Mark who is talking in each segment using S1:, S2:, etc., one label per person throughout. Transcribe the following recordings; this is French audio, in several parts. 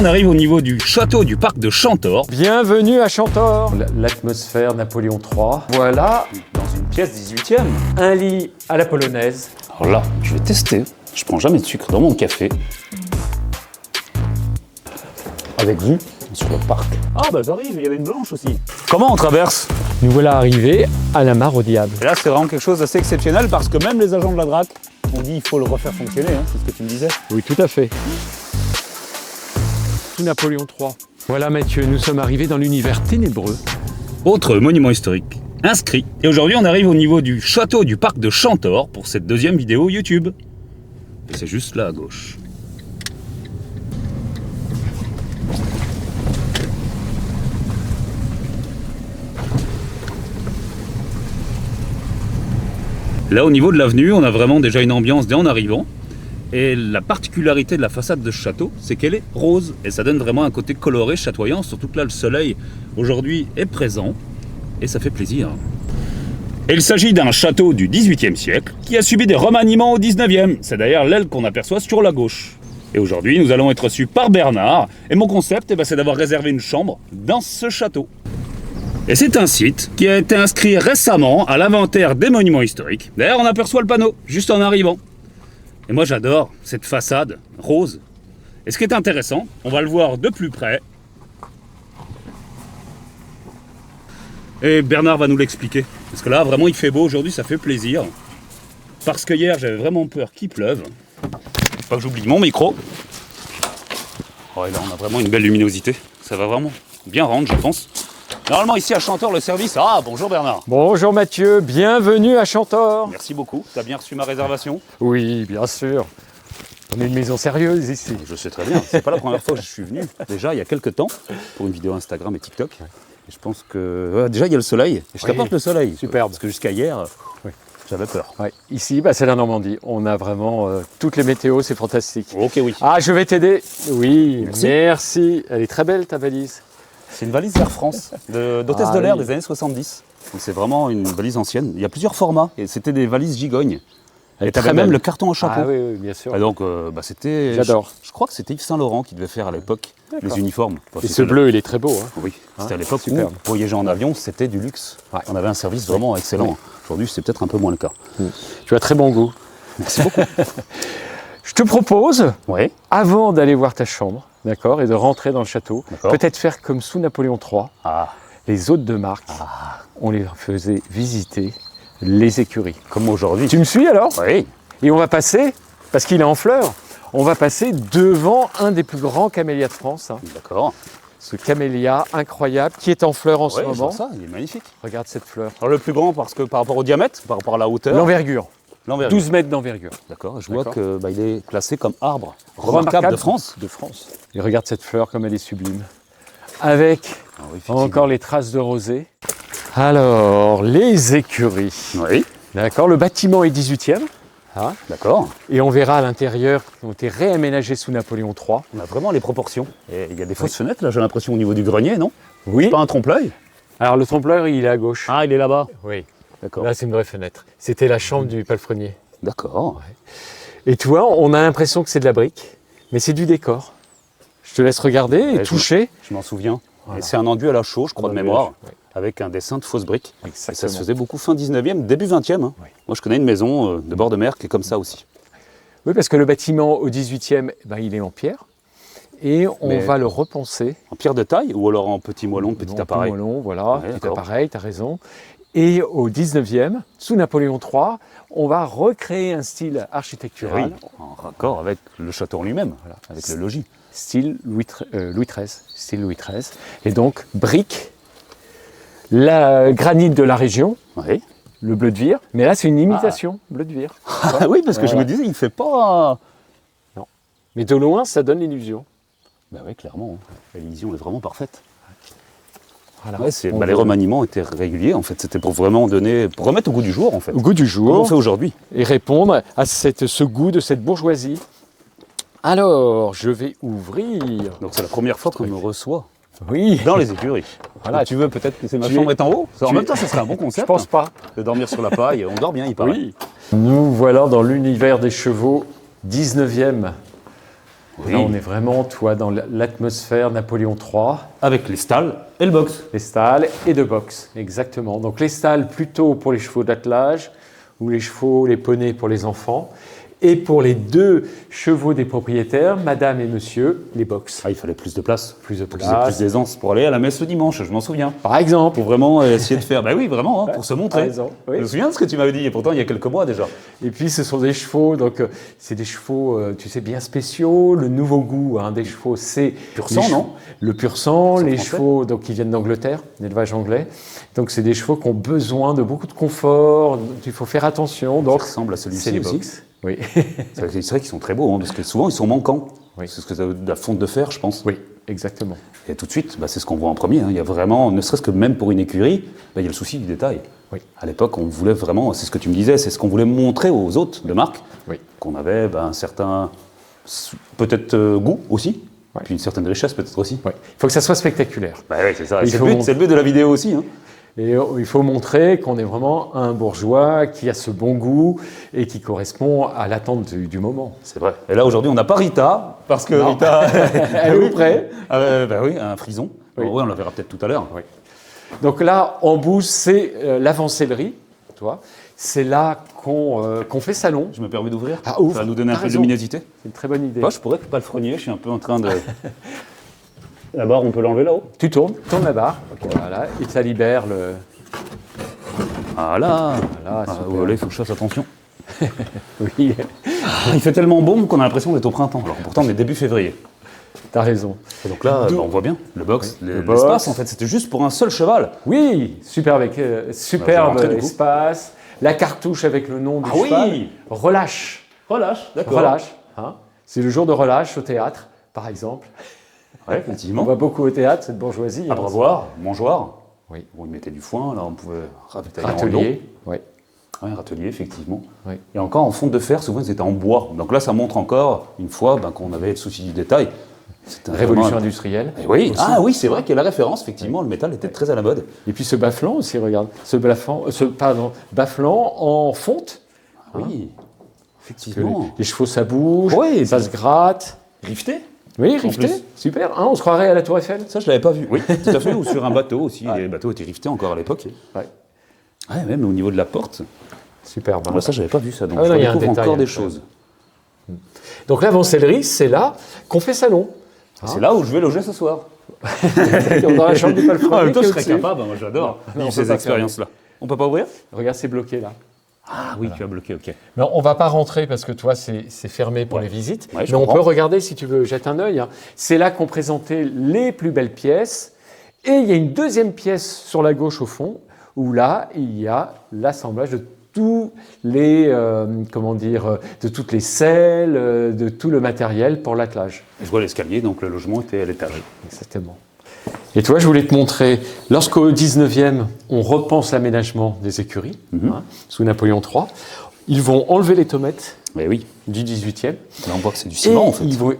S1: On arrive au niveau du château du parc de Chantor.
S2: Bienvenue à Chantor. L'atmosphère Napoléon III. Voilà, dans une pièce 18e. Un lit à la polonaise.
S1: Alors là, je vais tester. Je prends jamais de sucre dans mon café. Avec vue sur le parc. Ah bah j'arrive, il y avait une blanche aussi. Comment on traverse?
S2: Nous voilà arrivés à la mare au diable.
S1: Et là c'est vraiment quelque chose d'assez exceptionnel parce que même les agents de la DRAC ont dit il faut le refaire fonctionner, hein, c'est ce que tu me disais.
S2: Oui, tout à fait. Sous Napoléon III. Voilà Mathieu, nous sommes arrivés dans l'univers ténébreux.
S1: Autre monument historique inscrit. Et aujourd'hui on arrive au niveau du château du parc de Chantor pour cette deuxième vidéo YouTube. Et c'est juste là à gauche. Là au niveau de l'avenue, on a vraiment déjà une ambiance dès en arrivant. Et la particularité de la façade de ce château, c'est qu'elle est rose. Et ça donne vraiment un côté coloré, chatoyant, surtout que là le soleil aujourd'hui est présent. Et ça fait plaisir. Et il s'agit d'un château du XVIIIe siècle qui a subi des remaniements au XIXe. C'est d'ailleurs l'aile qu'on aperçoit sur la gauche. Et aujourd'hui, nous allons être reçus par Bernard. Et mon concept, c'est d'avoir réservé une chambre dans ce château. Et c'est un site qui a été inscrit récemment à l'inventaire des monuments historiques. D'ailleurs, on aperçoit le panneau juste en arrivant. Et moi, j'adore cette façade rose. Et ce qui est intéressant, on va le voir de plus près. Et Bernard va nous l'expliquer. Parce que là, vraiment, il fait beau aujourd'hui, ça fait plaisir. Parce que hier, j'avais vraiment peur qu'il pleuve. Faut pas que j'oublie mon micro. Oh, et là, on a vraiment une belle luminosité. Ça va vraiment bien rendre, je pense. Normalement, ici à Chantor, le service... Ah, bonjour Bernard.
S2: Bonjour Mathieu, bienvenue à Chantor.
S1: Merci beaucoup. Tu as bien reçu ma réservation?
S2: Oui, bien sûr. On est une maison sérieuse ici.
S1: Je sais très bien. C'est pas la première fois que je suis venu. Déjà, il y a quelques temps, pour une vidéo Instagram et TikTok. Et je pense que... déjà, il y a le soleil. Et je t'apporte le soleil.
S2: Superbe.
S1: Parce que jusqu'à hier, j'avais peur.
S2: Ouais. Ici, c'est la Normandie. On a vraiment toutes les météos, c'est fantastique.
S1: Ok, oui.
S2: Ah, je vais t'aider. Oui,
S1: Merci.
S2: merci. Elle est très belle, ta valise.
S1: C'est une valise Air France, d'hôtesse de l'air des années 70. C'est vraiment une valise ancienne. Il y a plusieurs formats. Et c'était des valises gigognes. Et tu avais même le carton au chapeau.
S2: Ah oui, oui, bien sûr.
S1: Et donc, c'était...
S2: J'adore.
S1: Je crois que c'était Yves Saint Laurent qui devait faire à l'époque les uniformes. Enfin,
S2: Et ce bleu, il est très beau. Hein.
S1: Oui, c'était à l'époque où
S2: superbe.
S1: voyager en avion, c'était du luxe.
S2: Ouais.
S1: On avait un service vraiment excellent.
S2: Oui.
S1: Aujourd'hui, c'est peut-être un peu moins le cas.
S2: Tu as très bon goût.
S1: Merci beaucoup.
S2: Je te propose,
S1: Oui,
S2: avant d'aller voir ta chambre, d'accord, et de rentrer dans le château,
S1: D'accord.
S2: peut-être faire comme sous Napoléon III.
S1: ah,
S2: Les hôtes de marque, on les faisait visiter les écuries.
S1: comme aujourd'hui.
S2: Tu me suis alors?
S1: Oui,
S2: Et on va passer, parce qu'il est en fleurs, on va passer devant un des plus grands camélias de France. Hein.
S1: d'accord.
S2: Ce camélia incroyable qui est en fleurs en ce
S1: Ouais, je vois
S2: moment.
S1: ça, il est magnifique.
S2: Regarde cette fleur.
S1: Alors, le plus grand, parce que par rapport au diamètre, par rapport à la hauteur,
S2: L'envergure,
S1: l'envergure.
S2: 12 mètres d'envergure.
S1: D'accord, je vois
S2: D'accord.
S1: que il est classé comme arbre remarquable de France.
S2: De France. Et regarde cette fleur comme elle est sublime. Avec
S1: Ah oui, effectivement.
S2: encore les traces de rosée. Alors, les écuries.
S1: Oui,
S2: D'accord, le bâtiment est 18e. Hein,
S1: d'accord.
S2: et on verra à l'intérieur qui ont été réaménagés sous Napoléon III.
S1: On a vraiment les proportions. Et il y a des fausses fenêtres, là, j'ai l'impression, au niveau du grenier, non?
S2: Oui.
S1: Pas un trompe-l'œil?
S2: Alors le trompe-l'œil, il est à gauche.
S1: Ah, il est là-bas.
S2: Oui.
S1: D'accord.
S2: Là, c'est une vraie fenêtre. C'était la chambre du palefrenier.
S1: D'accord.
S2: Et tu vois, on a l'impression que c'est de la brique, mais c'est du décor. Je te laisse regarder et
S1: Ouais,
S2: toucher.
S1: Je m'en souviens.
S2: Voilà.
S1: Et c'est un enduit à la chaux, je crois, de
S2: enduit à
S1: mémoire,
S2: la chaux,
S1: avec un dessin de fausses briques. Et ça
S2: Exactement.
S1: se faisait beaucoup fin 19e, début 20e. Hein.
S2: Oui.
S1: Moi, je connais une maison de bord de mer qui est comme ça aussi.
S2: Oui, parce que le bâtiment au 18e, il est en pierre. Et on
S1: Mais-
S2: va le repenser.
S1: En pierre de taille ou alors en petit moellon, petit
S2: Non,
S1: appareil?
S2: Moellon, voilà,
S1: Ouais,
S2: petit
S1: d'accord.
S2: appareil, tu as raison. Et au 19e, sous Napoléon III, on va recréer un style architectural,
S1: Oui, en raccord avec le château en lui-même, avec le logis.
S2: style Louis XIII. Style Louis XIII. Et donc, brique, la granit de la région,
S1: Oui.
S2: le bleu de Vire. Mais là, c'est une imitation, bleu de Vire.
S1: Ah oui, parce que je me disais, il fait pas...
S2: Mais de loin, ça donne l'illusion.
S1: Ben oui, clairement. hein. La vision est vraiment parfaite.
S2: Voilà.
S1: Ouais, les remaniements étaient réguliers, en fait. C'était pour vraiment pour remettre au goût du jour, en fait.
S2: Au goût du
S1: Comme on
S2: jour
S1: fait aujourd'hui.
S2: et répondre à ce goût de cette bourgeoisie. Alors, je vais ouvrir.
S1: Donc c'est la première fois qu'on me reçoit
S2: Oui,
S1: dans les écuries.
S2: Voilà.
S1: Donc, tu veux peut-être que ma
S2: Tu
S1: chambre
S2: es-
S1: est en haut? En
S2: tu
S1: même
S2: es-
S1: temps, ce serait un bon
S2: je
S1: concept.
S2: pense pas.
S1: De dormir sur la paille. On dort bien, il paraît.
S2: Oui. Nous voilà dans l'univers des chevaux 19e.
S1: Oui.
S2: Là, on est vraiment, toi, dans l'atmosphère Napoléon III.
S1: Avec les stalles et le box.
S2: Les stalles et de box, exactement. Donc les stalles plutôt pour les chevaux d'attelage, ou les chevaux, les poneys pour les enfants. Et pour les 2 chevaux des propriétaires, madame et monsieur, les box.
S1: Ah, il fallait plus de place.
S2: Plus de
S1: Pour qu'ils aient plus
S2: place.
S1: d'aisance pour aller à la messe le dimanche, je m'en souviens.
S2: Par exemple.
S1: Pour vraiment essayer de faire. Bah oui, vraiment, hein, pour se
S2: Par
S1: montrer.
S2: exemple, oui.
S1: Je me souviens de ce que tu m'avais dit, et pourtant il y a quelques mois déjà.
S2: Et puis ce sont des chevaux, donc c'est des chevaux, tu sais, bien spéciaux. Le nouveau goût des chevaux, c'est
S1: Pur
S2: les
S1: sang,
S2: chevaux-
S1: non?
S2: Le pur sang, les
S1: français.
S2: chevaux donc qui viennent d'Angleterre, l'élevage anglais. Donc c'est des chevaux qui ont besoin de beaucoup de confort. Il faut faire attention.
S1: Ça
S2: Donc
S1: ressemble à
S2: c'est
S1: celui-ci
S2: les
S1: aussi.
S2: box. Oui.
S1: C'est vrai qu'ils sont très beaux, hein, parce que souvent ils sont manquants.
S2: Oui.
S1: C'est ce que ça de la fonte de fer, je pense.
S2: Oui, exactement.
S1: Et tout de suite, bah, c'est ce qu'on voit en premier. Hein. Il y a vraiment, ne serait-ce que même pour une écurie, bah, il y a le souci du détail.
S2: Oui.
S1: À l'époque, on voulait vraiment, c'est ce que tu me disais, c'est ce qu'on voulait montrer aux hôtes de marque,
S2: Oui.
S1: qu'on avait un certain, peut-être goût aussi,
S2: Ouais.
S1: puis une certaine richesse peut-être aussi.
S2: Oui. Il faut que ça soit spectaculaire.
S1: Bah oui, c'est ça.
S2: Il
S1: C'est
S2: faut
S1: le but,
S2: montrer.
S1: c'est le but de la vidéo aussi. Hein.
S2: Et il faut montrer qu'on est vraiment un bourgeois qui a ce bon goût et qui correspond à l'attente du moment.
S1: C'est vrai. Et là aujourd'hui, on n'a pas Rita, parce que
S2: Non.
S1: Rita,
S2: Elle est où près?
S1: bah oui, un frison.
S2: Oui.
S1: Oui, on la verra peut-être tout à l'heure.
S2: Oui. Donc là, en bout, c'est l'avant-sellerie, toi. C'est là qu'on fait salon.
S1: Je me permets d'ouvrir.
S2: Ah, ouvre.
S1: Ça va nous donner un
S2: T'as
S1: peu de
S2: raison.
S1: luminosité.
S2: C'est une très bonne idée.
S1: Moi, je pourrais pas le frogner, je suis un peu en train de. La barre, on peut l'enlever là-haut.
S2: Tu tourne la barre. Voilà, et ça libère le.
S1: Voilà.
S2: Voilà, super.
S1: Voilà, il faut que je fasse attention.
S2: Oui,
S1: Il fait tellement bon qu'on a l'impression d'être au printemps. Alors pourtant, on est début février.
S2: t'as raison.
S1: Et donc là,
S2: Donc-
S1: on voit bien le box,
S2: le
S1: l'espace
S2: box.
S1: en fait, c'était juste pour un seul cheval.
S2: Oui, superbe, superbe
S1: rentrer, du coup.
S2: espace. La cartouche avec le nom du
S1: Ah oui.
S2: cheval. Relâche.
S1: Relâche, d'accord.
S2: Relâche. Hein. C'est le jour de relâche au théâtre, par exemple.
S1: Ouais,
S2: On
S1: effectivement.
S2: voit beaucoup au théâtre, cette bourgeoisie.
S1: À
S2: hein.
S1: Bravoir, mangeoire.
S2: Oui.
S1: Bon, ils mettaient du foin, là on pouvait ravitailler en
S2: Râtelier. Oui.
S1: long. Ouais, râtelier, effectivement.
S2: Oui.
S1: Et encore en fonte de fer, souvent ils étaient en bois. Donc là, ça montre encore, une fois, qu'on avait le souci du détail. C'était
S2: Révolution
S1: vraiment-
S2: industrielle.
S1: Eh oui,
S2: aussi.
S1: ah oui, c'est vrai qu'il y a la référence, effectivement, le métal était très à la mode.
S2: Et puis ce baflan aussi, regarde. Baflan en fonte.
S1: Oui,
S2: Que
S1: effectivement.
S2: les chevaux, ça bouge,
S1: Oui,
S2: ça se gratte.
S1: Rifté.
S2: Oui,
S1: En
S2: rifté.
S1: plus.
S2: Super. Hein, on se croirait à la Tour Eiffel.
S1: Ça, je l'avais pas vu. Oui, tout à fait, ou sur un bateau aussi.
S2: Ouais.
S1: Les bateaux étaient riftés encore à l'époque.
S2: Ouais.
S1: Ouais, même au niveau de la porte.
S2: Superbe. hein.
S1: Ah, ça, j'avais pas vu ça. Donc,
S2: Ah,
S1: je
S2: non, il y a un
S1: découvre
S2: détail,
S1: encore des
S2: hein.
S1: choses.
S2: Donc l'avant-sellerie, c'est là qu'on fait salon.
S1: C'est là où je vais loger ce soir.
S2: Dans la chambre du palefrenier.
S1: En même temps,
S2: qui
S1: je
S2: est
S1: serais
S2: au-dessus.
S1: capable, moi j'adore
S2: Non, on
S1: vivre
S2: peut
S1: ces
S2: pas
S1: expériences-là. On peut pas ouvrir?
S2: Regarde, c'est bloqué là.
S1: Ah oui, tu as bloqué, ok.
S2: Mais on va pas rentrer parce que toi, c'est fermé pour les visites.
S1: Ouais, je
S2: mais on
S1: comprends.
S2: peut regarder si tu veux, jette un œil. hein. C'est là qu'on présentait les plus belles pièces. Et il y a une deuxième pièce sur la gauche au fond, où là, il y a l'assemblage de tous les, de toutes les selles, de tout le matériel pour l'attelage.
S1: Je vois l'escalier, donc le logement était à l'étage.
S2: Exactement. Et toi, je voulais te montrer, lorsqu'au 19e, on repense l'aménagement des écuries, sous Napoléon III, ils vont enlever les tomates
S1: Mais oui,
S2: du 18e.
S1: là on voit que c'est du
S2: Et
S1: ciment en fait.
S2: ils vont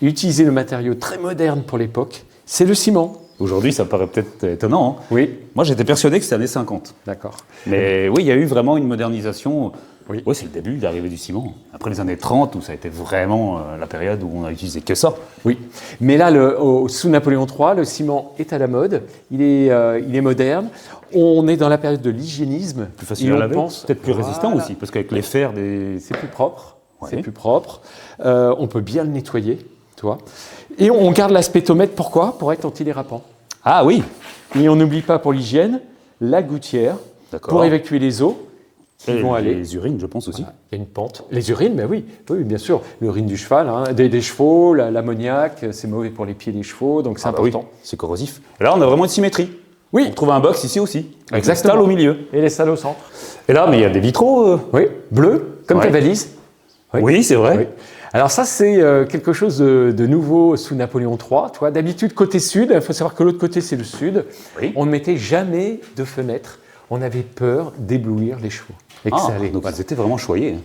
S2: utiliser le matériau très moderne pour l'époque, c'est le ciment.
S1: Aujourd'hui, ça paraît peut-être étonnant. Hein.
S2: Oui,
S1: Moi, j'étais persuadé que c'était années 50.
S2: d'accord.
S1: Mais oui, il y a eu vraiment une modernisation.
S2: Oui.
S1: Ouais, c'est le début de l'arrivée du ciment. Après les années 30, où ça a été vraiment la période où on a utilisé que ça.
S2: Oui, mais là, sous Napoléon III, le ciment est à la mode, il est moderne. On est dans la période de l'hygiénisme.
S1: Plus facile
S2: et
S1: à
S2: on
S1: laver,
S2: pense-
S1: peut-être plus résistant
S2: Voilà.
S1: aussi, parce qu'avec les fers des...
S2: C'est plus propre.
S1: Ouais.
S2: C'est plus propre. On peut bien le nettoyer, tu vois. Et on garde l'aspectomètre, pourquoi? Pour être antidérapant.
S1: Ah oui,
S2: Et on n'oublie pas pour l'hygiène, la gouttière,
S1: d'accord.
S2: pour évacuer les eaux qui
S1: Et
S2: vont aller.
S1: les urines, je pense aussi.
S2: Il y a une pente. Les urines, ben oui, oui, bien sûr. L'urine du cheval, hein, des chevaux, l'ammoniac, c'est mauvais pour les pieds des chevaux, donc c'est
S1: Ah bah oui,
S2: important.
S1: c'est corrosif. Et là, on a vraiment une symétrie.
S2: Oui,
S1: On trouve un box ici aussi, avec la
S2: Exactement.
S1: stalle au milieu.
S2: et les salles au centre.
S1: Et là, mais il y a des vitraux.
S2: Oui, bleu, comme
S1: Ouais.
S2: ta valise. Oui.
S1: Oui, c'est vrai.
S2: Oui. Alors ça, c'est quelque chose de nouveau sous Napoléon III. Tu vois, d'habitude, côté sud, il faut savoir que l'autre côté, c'est le sud.
S1: Oui.
S2: On ne mettait jamais de fenêtres. On avait peur d'éblouir les chevaux. Et que
S1: Ah,
S2: ça allait.
S1: donc
S2: Voilà.
S1: ils étaient vraiment choyés.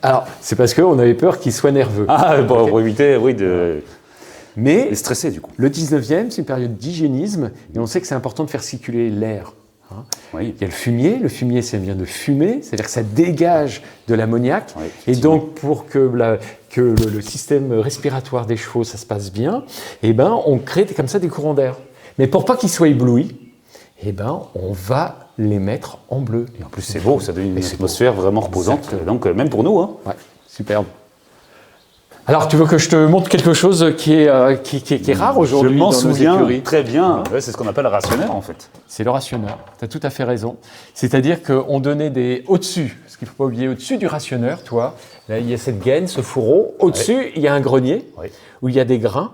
S2: Alors, c'est parce qu'on avait peur qu'ils soient nerveux.
S1: Ah, bon,
S2: Ok.
S1: pour éviter, oui, de
S2: Mais
S1: les stresser du coup.
S2: le 19e, c'est une période d'hygiénisme. Et on sait que c'est important de faire circuler l'air. hein.
S1: Oui.
S2: Il y a le fumier ça vient de fumer, c'est-à-dire que ça dégage de l'ammoniac,
S1: Oui,
S2: et donc pour que que le système respiratoire des chevaux, ça se passe bien, eh ben, on crée comme ça des courants d'air. Mais pour pas qu'ils soient éblouis, eh ben, on va les mettre en bleu.
S1: Et en plus, c'est beau, ça donne une atmosphère vraiment reposante.
S2: Exactement.
S1: Donc, même pour nous. Hein.
S2: Ouais, superbe. Alors, tu veux que je te montre quelque chose qui est rare aujourd'hui dans nos écuries?
S1: Je m'en souviens très bien. Ouais, c'est ce qu'on appelle le rationneur, en fait.
S2: C'est le rationneur. Tu as tout à fait raison. C'est-à-dire qu'on donnait des au-dessus, parce qu'il ne faut pas oublier, au-dessus du rationneur, toi, là, il y a cette gaine, ce fourreau. Au-dessus, il y a un grenier où il y a des grains,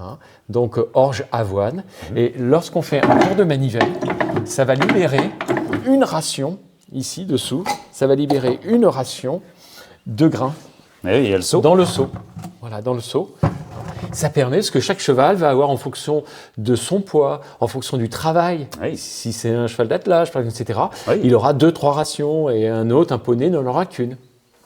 S2: hein, donc orge, avoine. Et lorsqu'on fait un tour de manivelle, ça va libérer une ration, ici, dessous, ça va libérer une ration de grains.
S1: Oui, il y a le seau.
S2: Dans le seau. Voilà, dans le seau. Ça permet, parce que chaque cheval va avoir en fonction de son poids, en fonction du travail, si c'est un cheval d'attelage, etc., il aura 2-3 rations et un autre, un poney, n'en aura qu'une.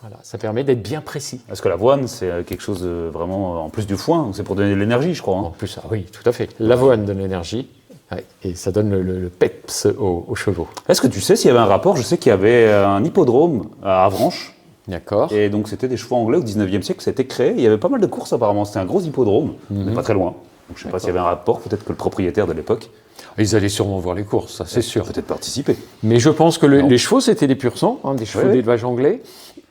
S2: Voilà, ça permet d'être bien précis.
S1: Parce que l'avoine, c'est quelque chose de vraiment, en plus du foin, c'est pour donner de l'énergie, je crois. Hein.
S2: En plus, oui, tout à fait. L'avoine donne l'énergie. Ouais, et ça donne le peps aux chevaux.
S1: Est-ce que tu sais s'il y avait un rapport? Je sais qu'il y avait un hippodrome à Avranches.
S2: D'accord.
S1: Et donc c'était des chevaux anglais au 19e siècle, ça a été créé. Il y avait pas mal de courses apparemment, c'était un gros hippodrome, mais pas très loin. Donc je ne sais pas s'il y avait un rapport, peut-être que le propriétaire de l'époque...
S2: Ils allaient sûrement voir les courses, ça c'est sûr.
S1: Peut-être participer.
S2: Mais je pense que les chevaux, c'était des pur sang, hein, des chevaux d'élevage anglais.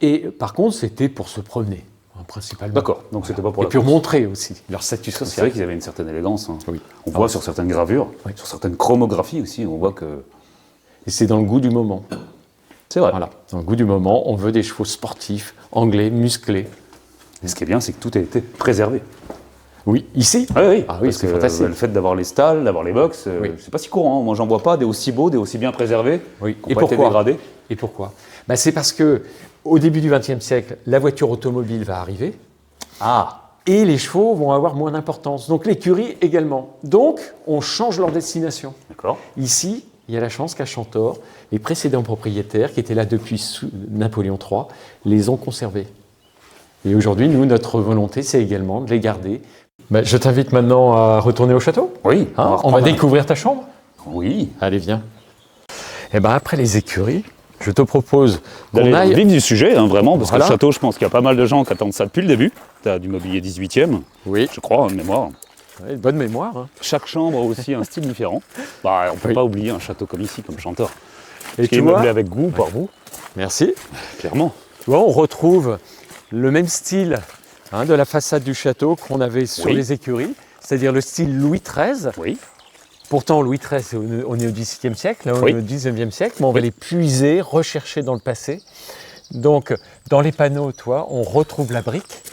S2: Et par contre, c'était pour se promener, hein, principalement.
S1: D'accord, donc c'était pas pour la
S2: course. Et
S1: course.
S2: pour montrer aussi leur statut social.
S1: C'est vrai qu'ils avaient une certaine élégance. Hein.
S2: Oui.
S1: On voit sur certaines gravures, sur certaines chromographies aussi, on voit que...
S2: Et c'est dans le goût du moment.
S1: C'est vrai.
S2: Voilà. Dans le goût du moment, on veut des chevaux sportifs, anglais, musclés.
S1: Et ce qui est bien, c'est que tout a été préservé.
S2: Oui, ici.
S1: Oui,
S2: ah, oui,
S1: c'est fantastique. Le fait d'avoir les stalles, d'avoir les box, c'est pas si courant. Moi, j'en vois pas des aussi beaux, des aussi bien préservés, qui n'ont pas été dégradés.
S2: Et pourquoi? C'est parce que au début du XXe siècle, la voiture automobile va arriver. Et les chevaux vont avoir moins d'importance. Donc l'écurie également. Donc, on change leur destination.
S1: D'accord.
S2: Ici, il y a la chance qu'à Chantor, les précédents propriétaires, qui étaient là depuis Napoléon III, les ont conservés. Et aujourd'hui, nous, notre volonté, c'est également de les garder. Je t'invite maintenant à retourner au château.
S1: Oui.
S2: On va découvrir ta chambre.
S1: Oui.
S2: Allez, viens. Et après les écuries, je te propose
S1: qu'on aille... vif du sujet, hein, vraiment, parce que le château, je pense qu'il y a pas mal de gens qui attendent ça depuis le début. Tu as du mobilier 18e, je crois, en mémoire.
S2: Oui, bonne mémoire. Hein.
S1: Chaque chambre a aussi un style différent. On ne peut pas oublier un château comme ici, comme Chantor.
S2: Et
S1: qui est meublé avec goût par vous.
S2: Merci.
S1: Clairement.
S2: Tu vois, on retrouve le même style de la façade du château qu'on avait sur les écuries, c'est-à-dire le style Louis XIII.
S1: Oui.
S2: Pourtant, Louis XIII, on est au XVIIe siècle, là, on est au XIXe siècle, mais on va les puiser, rechercher dans le passé. Donc, dans les panneaux, on retrouve la brique.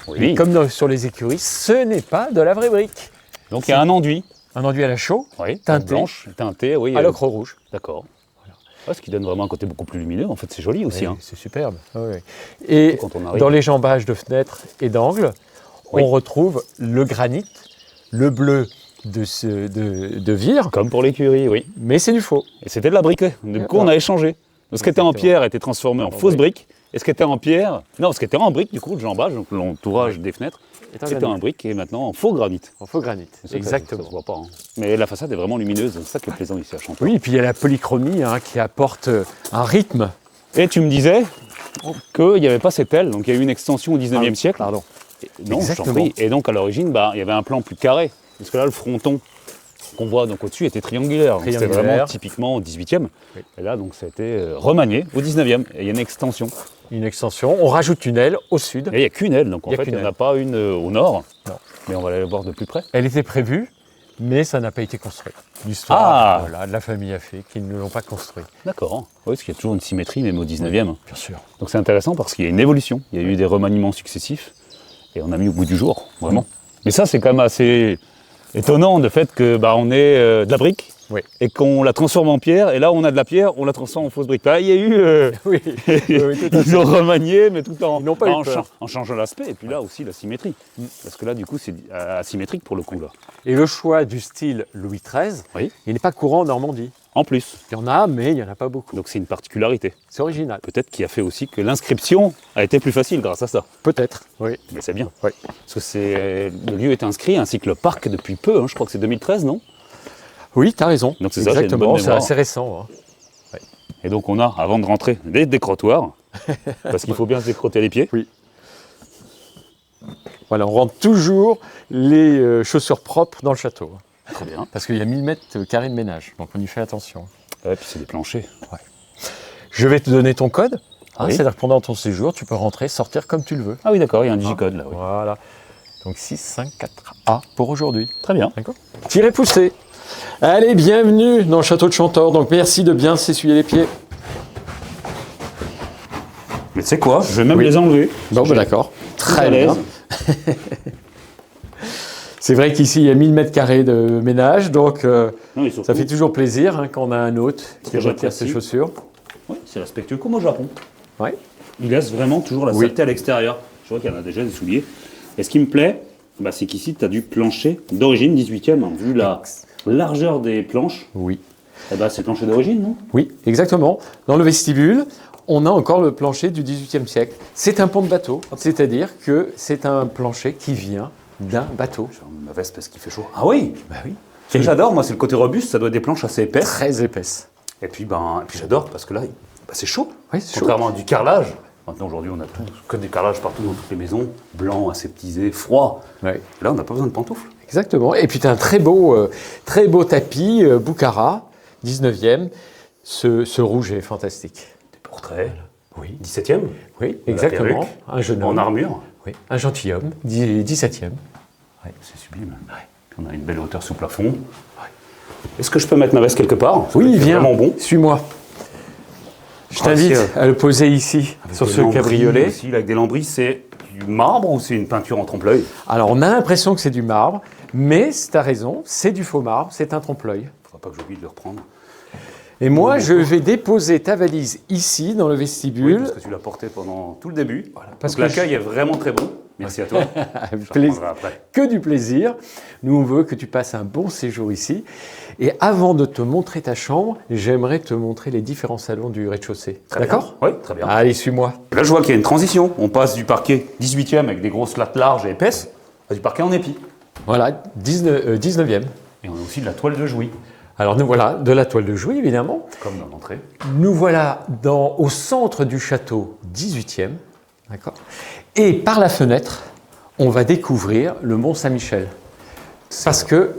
S1: Oui.
S2: Et comme sur les écuries, ce n'est pas de la vraie brique.
S1: Donc il y a un enduit.
S2: Un enduit à la chaux, teinté.
S1: Blanche, teinté,
S2: à l'ocre rouge.
S1: D'accord. Voilà. Ce qui donne vraiment un côté beaucoup plus lumineux. En fait, c'est joli aussi.
S2: C'est superbe. Et dans les jambages de fenêtres et d'angles, on retrouve le granit, le bleu de Vire.
S1: Comme pour l'écurie, oui.
S2: Mais c'est du faux.
S1: Et c'était de la brique. Du coup, on a échangé. Ce qui était en pierre a été transformé en fausse brique. Et ce qui était en pierre, ce qui était en brique, du coup, le jambage, donc l'entourage des fenêtres, c'était en brique et maintenant en faux granit.
S2: En faux granit, exactement.
S1: Ça se voit pas. Hein. Mais la façade est vraiment lumineuse, c'est ça qui est plaisant ici à Chantor.
S2: Oui, et puis il y a la polychromie qui apporte un rythme.
S1: Et tu me disais qu'il n'y avait pas cette aile, donc il y a eu une extension au 19e siècle.
S2: Pardon.
S1: Non, j'en prie. Et donc à l'origine, il y avait un plan plus carré. Parce que là, le fronton qu'on voit donc au-dessus était triangulaire. C'était vraiment typiquement au 18e. Oui. Et là, donc ça a été remanié au 19e. Et il y a une extension.
S2: Une extension. On rajoute une aile au sud.
S1: Et il n'y a qu'une aile. Donc en fait, il n'y en a pas une au nord. Non. Mais on va aller voir de plus près.
S2: Elle était prévue, mais ça n'a pas été construit. L'histoire de la famille a fait qu'ils ne l'ont pas construit.
S1: D'accord. Oui, parce qu'il y a toujours une symétrie, même au 19e.
S2: Oui, bien sûr.
S1: Donc c'est intéressant parce qu'il y a une évolution. Il y a eu des remaniements successifs. Et on a mis au bout du jour, vraiment. Mais ça, c'est quand même assez étonnant, le fait que on ait de la brique et qu'on la transforme en pierre. Et là, on a de la pierre, on la transforme en fausse brique. Il y a eu... ils ont remanié, mais tout en changeant l'aspect. Et puis là aussi, la symétrie. Parce que là, du coup, c'est asymétrique pour le coup. Là.
S2: Et le choix du style Louis XIII, il n'est pas courant en Normandie.
S1: En plus.
S2: Il y en a, mais il n'y en a pas beaucoup.
S1: Donc c'est une particularité.
S2: C'est original.
S1: Peut-être qui a fait aussi que l'inscription a été plus facile grâce à ça.
S2: Peut-être, oui.
S1: Mais c'est bien.
S2: Oui.
S1: Parce que le lieu est inscrit, ainsi que le parc depuis peu. Je crois que c'est 2013, non?
S2: Oui, tu as raison.
S1: Donc c'est
S2: exactement,
S1: ça,
S2: c'est assez récent.
S1: Hein. Et donc on a, avant de rentrer, des décrottoirs. Parce qu'il faut bien se décrotter les pieds.
S2: Oui. Voilà, on rentre toujours les chaussures propres dans le château.
S1: Très bien.
S2: Parce qu'il y a 1000 mètres carrés de ménage, donc on y fait attention.
S1: Ouais, puis c'est des planchers.
S2: Je vais te donner ton code.
S1: Oui.
S2: C'est-à-dire que pendant ton séjour, tu peux rentrer, sortir comme tu le veux.
S1: Ah oui, d'accord, il y a un digicode là. Oui.
S2: Voilà. Donc 654A pour aujourd'hui.
S1: Très bien.
S2: D'accord. Tirez poussez. Allez, bienvenue dans le château de Chantor. Donc merci de bien s'essuyer les pieds.
S1: Mais tu sais quoi, je vais même
S2: Oui.
S1: les enlever.
S2: Bon, bah, d'accord. Très
S1: à
S2: bien.
S1: l'aise.
S2: C'est vrai qu'ici, il y a 1000 mètres carrés de ménage, donc
S1: Non, mais surtout,
S2: ça fait toujours plaisir quand on a un hôte qui
S1: que
S2: retire ses
S1: j'apprécie.
S2: chaussures.
S1: oui, c'est respectueux comme au Japon.
S2: Ouais.
S1: Il laisse vraiment toujours la
S2: Oui.
S1: saleté à l'extérieur. Je vois qu'il y en a déjà des souliers. Et ce qui me plaît, bah, c'est qu'ici, tu as du plancher d'origine 18e. Hein. Vu la largeur des planches,
S2: Oui.
S1: eh ben, c'est le plancher d'origine, non?
S2: Oui, exactement. Dans le vestibule, on a encore le plancher du XVIIIe siècle. C'est un pont de bateau, c'est-à-dire que c'est un plancher qui vient d'un bateau.
S1: Je remets ma veste parce qu'il fait chaud. Ah oui.
S2: Bah oui.
S1: Ce que j'adore, moi, c'est le côté robuste. Ça doit être des planches assez épaisses.
S2: Très épaisse.
S1: Et puis j'adore parce que là, c'est chaud.
S2: Oui, c'est chaud.
S1: Contrairement à du carrelage. Maintenant, aujourd'hui, on a que des carrelages partout dans toutes les maisons. Blanc, aseptisé, froid.
S2: Ouais.
S1: Là, on n'a pas besoin de pantoufles.
S2: Exactement. Et puis tu as un très beau tapis, Boukhara, 19e. Ce rouge est fantastique.
S1: Des portraits.
S2: Oui.
S1: 17e.
S2: Oui,
S1: La
S2: exactement.
S1: perruque.
S2: Un jeune
S1: En
S2: homme.
S1: armure.
S2: Oui. Un gentilhomme, 17e.
S1: C'est sublime. On a une belle hauteur sous plafond. Est-ce que je peux mettre ma veste quelque part? Parce que
S2: Oui,
S1: c'est
S2: viens,
S1: vraiment bon.
S2: suis-moi. Je
S1: Ah,
S2: t'invite
S1: c'est,
S2: à le poser ici, sur
S1: Des
S2: ce
S1: lambris
S2: cabriolet.
S1: aussi, là, avec des lambris, c'est du marbre ou c'est une peinture en trompe-l'œil?
S2: Alors, on a l'impression que c'est du marbre, mais tu as raison, c'est du faux marbre, c'est un trompe-l'œil.
S1: Faudra pas que j'oublie de le reprendre.
S2: Et moi, je vais déposer ta valise ici, dans le
S1: Oui,
S2: vestibule.
S1: parce que tu l'as porté pendant tout le début.
S2: parce
S1: Parce
S2: que
S1: que l'accueil est vraiment très bon. Merci à toi.
S2: Avec
S1: Je
S2: plaisir.
S1: reprendrai après.
S2: Que du plaisir. Nous, on veut que tu passes un bon séjour ici. Et avant de te montrer ta chambre, j'aimerais te montrer les différents salons du rez-de-chaussée.
S1: Très
S2: D'accord?
S1: bien. Oui, très bien.
S2: Allez, suis-moi.
S1: Là, je vois qu'il y a une transition. On passe du parquet 18e avec des grosses lattes larges et épaisses à du parquet en épi.
S2: Voilà, 19e.
S1: Et on a aussi de la toile de Jouy,
S2: Alors, nous voilà de la toile de Jouy, évidemment.
S1: comme dans l'entrée.
S2: Nous voilà au centre du château 18e. D'accord? Et par la fenêtre, on va découvrir le Mont Saint-Michel. Parce que,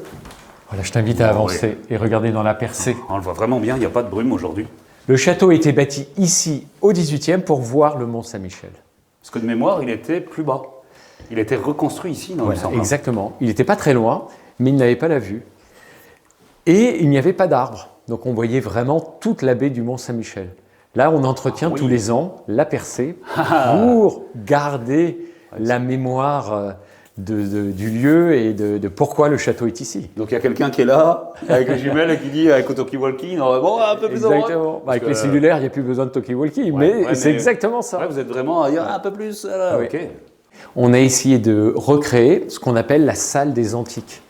S2: voilà, je t'invite à avancer et regarder dans la percée.
S1: On le voit vraiment bien, il n'y a pas de brume aujourd'hui.
S2: Le château a été bâti ici au 18e pour voir le Mont Saint-Michel.
S1: Parce que de mémoire, il était plus bas. Il a été reconstruit ici, non, il me
S2: Voilà,
S1: semble.
S2: exactement. Il n'était pas très loin, mais il n'avait pas la vue. Et il n'y avait pas d'arbres. Donc on voyait vraiment toute la baie du Mont Saint-Michel. Là, on entretient
S1: oui.
S2: tous les ans la percée pour garder la mémoire du lieu et de pourquoi le château est ici.
S1: Donc il y a quelqu'un qui est là, avec les jumelles, et qui dit avec au talkie-walkie, non, bon, un peu plus en
S2: Exactement.
S1: haut.
S2: Bah, avec les cellulaires, il n'y a plus besoin de talkie-walkie,
S1: Ouais,
S2: mais c'est
S1: mais-
S2: exactement ça.
S1: Ouais, vous êtes vraiment un peu plus là.
S2: Oui.
S1: Ok.
S2: On a essayé de recréer ce qu'on appelle la salle des antiques.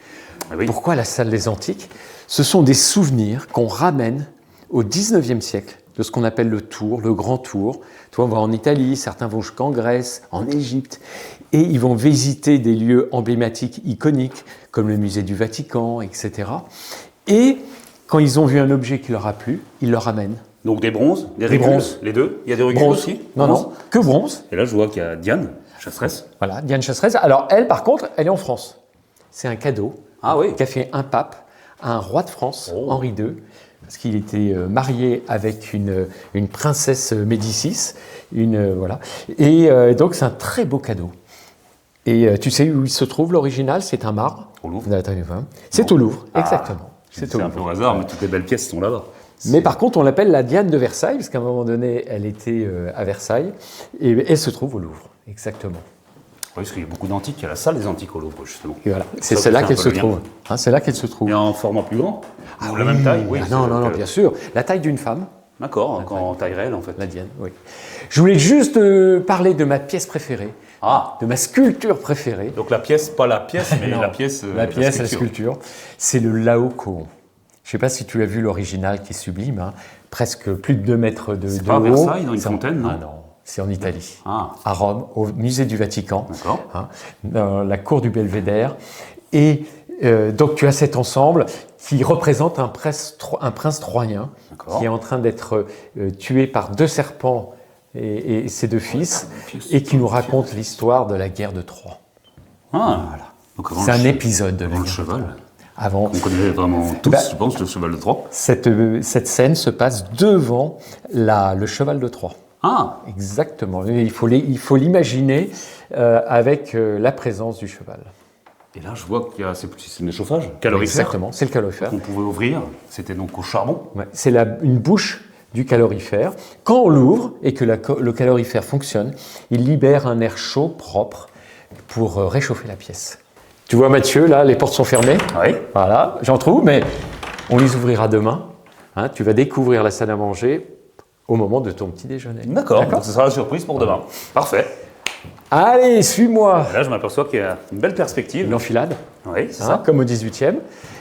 S1: Ah oui.
S2: Pourquoi la salle des antiques? Ce sont des souvenirs qu'on ramène au 19e siècle de ce qu'on appelle le tour, le grand tour. Toi, on va en Italie, certains vont jusqu'en Grèce, en Égypte, et ils vont visiter des lieux emblématiques, iconiques, comme le musée du Vatican, etc. Et quand ils ont vu un objet qui leur a plu, ils le ramènent.
S1: Donc des bronzes, des
S2: Des
S1: rugules,
S2: bronzes.
S1: les deux. Il y a des rugules
S2: Bronze.
S1: aussi.
S2: Non,
S1: Bronze.
S2: non, que bronze.
S1: Et là, je vois qu'il y a Diane, chasseresse.
S2: Voilà, Diane Chasseresse. Alors elle, par contre, elle est en France. C'est un cadeau
S1: Ah oui.
S2: qu'a fait un pape à un roi de France,
S1: Oh.
S2: Henri II, parce qu'il était marié avec une princesse Médicis. Voilà. Et donc c'est un très beau cadeau. Et tu sais où il se trouve l'original? C'est un marbre.
S1: Au Louvre.
S2: C'est au Louvre,
S1: Ah.
S2: exactement.
S1: C'est
S2: au
S1: un
S2: Louvre.
S1: peu au hasard, mais toutes les belles pièces sont là-bas.
S2: Mais par contre, on l'appelle la Diane de Versailles, parce qu'à un moment donné, elle était à Versailles, et elle se trouve au Louvre, exactement.
S1: Oui, parce qu'il y a beaucoup d'antiques. Il y a la salle des antiques au Louvre, justement.
S2: Et voilà, c'est
S1: Ça,
S2: là
S1: c'est un
S2: qu'elle
S1: peu
S2: se
S1: le lien.
S2: trouve. Hein, c'est là qu'elle se trouve.
S1: Et en format plus grand.
S2: Ah
S1: Ou la même taille. Oui.
S2: Ah
S1: c'est
S2: non, non,
S1: donc,
S2: non, bien sûr. La taille d'une femme,
S1: D'accord, en taille réelle, en fait.
S2: la Diane, oui. Je voulais juste parler de ma pièce préférée,
S1: Ah.
S2: de ma sculpture préférée.
S1: Donc la pièce, pas la pièce, mais
S2: Non,
S1: la pièce.
S2: la sculpture, c'est le Laocoon. Je ne sais pas si tu as vu l'original qui est sublime, hein, presque plus de 2 mètres de
S1: C'est pas à
S2: haut.
S1: Versailles, dans une
S2: C'est en-
S1: fontaine, non?
S2: Ah non, c'est en Italie,
S1: Ah.
S2: à Rome, au musée du Vatican,
S1: D'accord.
S2: hein, dans la cour du Belvédère. Et donc tu as cet ensemble qui représente un prince troyen
S1: D'accord.
S2: qui est en train d'être tué par 2 serpents et ses 2 fils, et qui nous raconte l'histoire de la guerre de Troie.
S1: Ah,
S2: Voilà.
S1: donc avant
S2: C'est
S1: le
S2: un
S1: che-
S2: épisode de la
S1: avant le
S2: guerre de
S1: cheval.
S2: Troie. Avant,
S1: On connaît vraiment tous,
S2: Bah,
S1: je pense, le cheval de Troie.
S2: cette scène se passe devant le cheval de Troie.
S1: Ah,
S2: Exactement. Et il faut l'imaginer avec la présence du cheval.
S1: et là, je vois qu'il y a c'est le chauffage calorifère
S2: Exactement, c'est le calorifère.
S1: qu'on pouvait ouvrir. C'était donc au charbon.
S2: Ouais, c'est une bouche du calorifère. Quand on l'ouvre et que le calorifère fonctionne, il libère un air chaud, propre, pour réchauffer la pièce. Tu vois Mathieu, là, les portes sont fermées.
S1: Oui.
S2: Voilà, j'en trouve, mais on les ouvrira demain. Hein, tu vas découvrir la salle à manger au moment de ton petit déjeuner.
S1: D'accord, donc ce sera la surprise pour demain. Parfait.
S2: Allez, suis-moi.
S1: Et là, je m'aperçois qu'il y a une belle perspective.
S2: Une enfilade,
S1: Oui, c'est
S2: hein,
S1: ça.
S2: comme au 18e.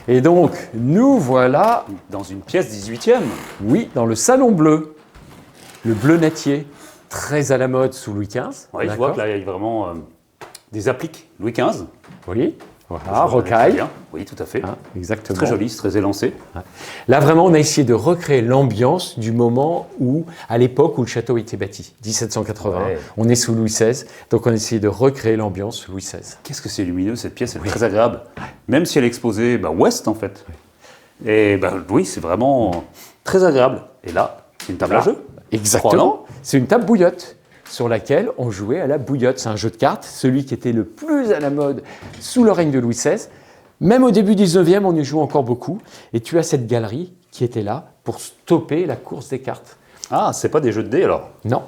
S2: Et donc, nous voilà,
S1: Dans une pièce 18e.
S2: oui, dans le salon bleu. Le bleu natier, très à la mode sous Louis XV.
S1: Oui, je vois que là, il y a vraiment des appliques Louis XV.
S2: Oui, voilà,
S1: Je reconnais très
S2: rocaille.
S1: bien. Oui, tout à fait.
S2: Hein, exactement.
S1: Très joli, c'est très élancé.
S2: Là, vraiment, on a essayé de recréer l'ambiance du moment où, à l'époque où le château était bâti, 1780.
S1: Ouais.
S2: On est sous Louis XVI, donc on a essayé de recréer l'ambiance sous Louis XVI.
S1: Qu'est-ce que c'est lumineux, cette pièce, elle est très agréable. Même si elle est exposée ouest, en fait. Et oui, c'est vraiment très agréable. Et là, c'est une table à jeu.
S2: Exactement. C'est une table bouillotte sur laquelle on jouait à la bouillotte. C'est un jeu de cartes, celui qui était le plus à la mode sous le règne de Louis XVI. Même au début du 19e, on y joue encore beaucoup. Et tu as cette galerie qui était là pour stopper la course des cartes.
S1: Ah, c'est pas des jeux de dés, alors.
S2: Non.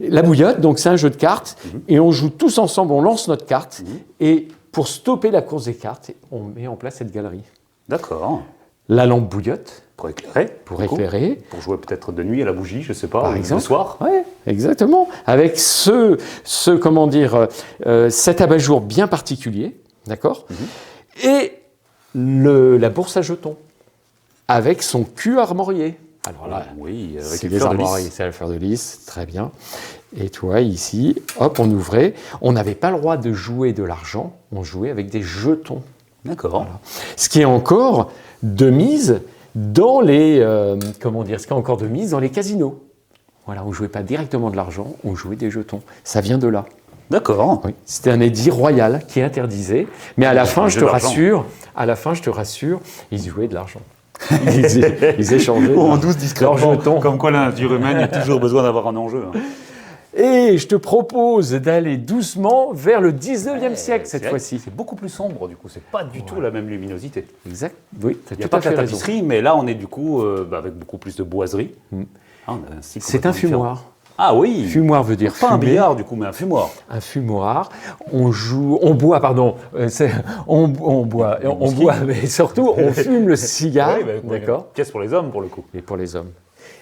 S2: La bouillotte, donc c'est un jeu de cartes, et on joue tous ensemble, on lance notre carte, et pour stopper la course des cartes, on met en place cette galerie.
S1: D'accord.
S2: La lampe bouillotte,
S1: Pour éclairer.
S2: pour
S1: du coup.
S2: écairer,
S1: Pour jouer peut-être de nuit à la bougie, je sais pas,
S2: par
S1: ou
S2: exemple.
S1: le soir.
S2: Oui, exactement. Avec cet abat-jour bien particulier, d'accord. Et la bourse à jetons, avec son cul armorié. Alors là,
S1: Oui, avec
S2: c'est
S1: une
S2: des
S1: fleur de lys.
S2: armoiries, c'est la fleur de lys, très bien. Et toi, ici, hop, on ouvrait. On n'avait pas le droit de jouer de l'argent, on jouait avec des jetons.
S1: D'accord.
S2: Ce qui est encore de mise dans les, ce qui est encore de mise dans les casinos. Voilà, on ne jouait pas directement de l'argent, on jouait des jetons. Ça vient de là.
S1: D'accord.
S2: Oui. C'était un édit royal qui interdisait. Mais à la fin, je
S1: de
S2: te
S1: l'argent.
S2: rassure, ils jouaient de l'argent. Ils échangeaient leurs jetons.
S1: Comme quoi la vie humaine a toujours besoin d'avoir un enjeu. hein.
S2: Et je te propose d'aller doucement vers le 19e siècle cette
S1: C'est-
S2: fois-ci.
S1: C'est beaucoup plus sombre, du coup. C'est pas du tout la même luminosité.
S2: Exact. Oui, tu as
S1: Il n'y a
S2: tout
S1: pas
S2: à
S1: que la
S2: fait raison.
S1: tapisserie, mais là, on est du coup avec beaucoup plus de boiserie. Ah, on a un style
S2: C'est un
S1: complètement différent.
S2: fumoir.
S1: Ah oui.
S2: Fumoir veut dire
S1: Pas un
S2: fumer.
S1: billard, du coup, mais un fumoir.
S2: Un fumoir. On boit, mais surtout on fume le cigare, d'accord.
S1: Pièce pour les hommes, pour le coup.
S2: Et pour les hommes.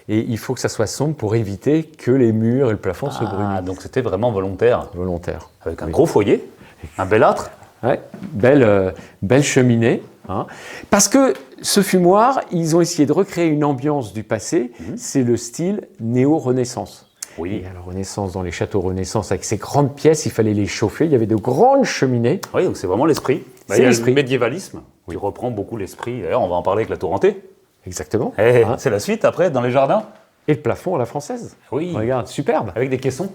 S2: Et il faut que ça soit sombre pour éviter que les murs et le plafond se
S1: Ah,
S2: brûlent.
S1: donc c'était vraiment volontaire.
S2: Volontaire.
S1: Avec un gros foyer, un bel âtre.
S2: Ouais, belle cheminée. Hein. Parce que ce fumoir, ils ont essayé de recréer une ambiance du passé. C'est le style néo-renaissance.
S1: Oui.
S2: Et à la Renaissance, dans les châteaux Renaissance, avec ces grandes pièces, il fallait les chauffer. Il y avait de grandes cheminées.
S1: Oui, donc c'est vraiment l'esprit.
S2: C'est
S1: Il y a
S2: l'esprit.
S1: le médiévalisme qui reprend beaucoup l'esprit. D'ailleurs, on va en parler avec la tour hantée.
S2: Exactement.
S1: Eh,
S2: Hein.
S1: c'est la suite après, dans les jardins.
S2: Et le plafond à la française.
S1: Oui.
S2: Regarde, superbe.
S1: Avec des caissons.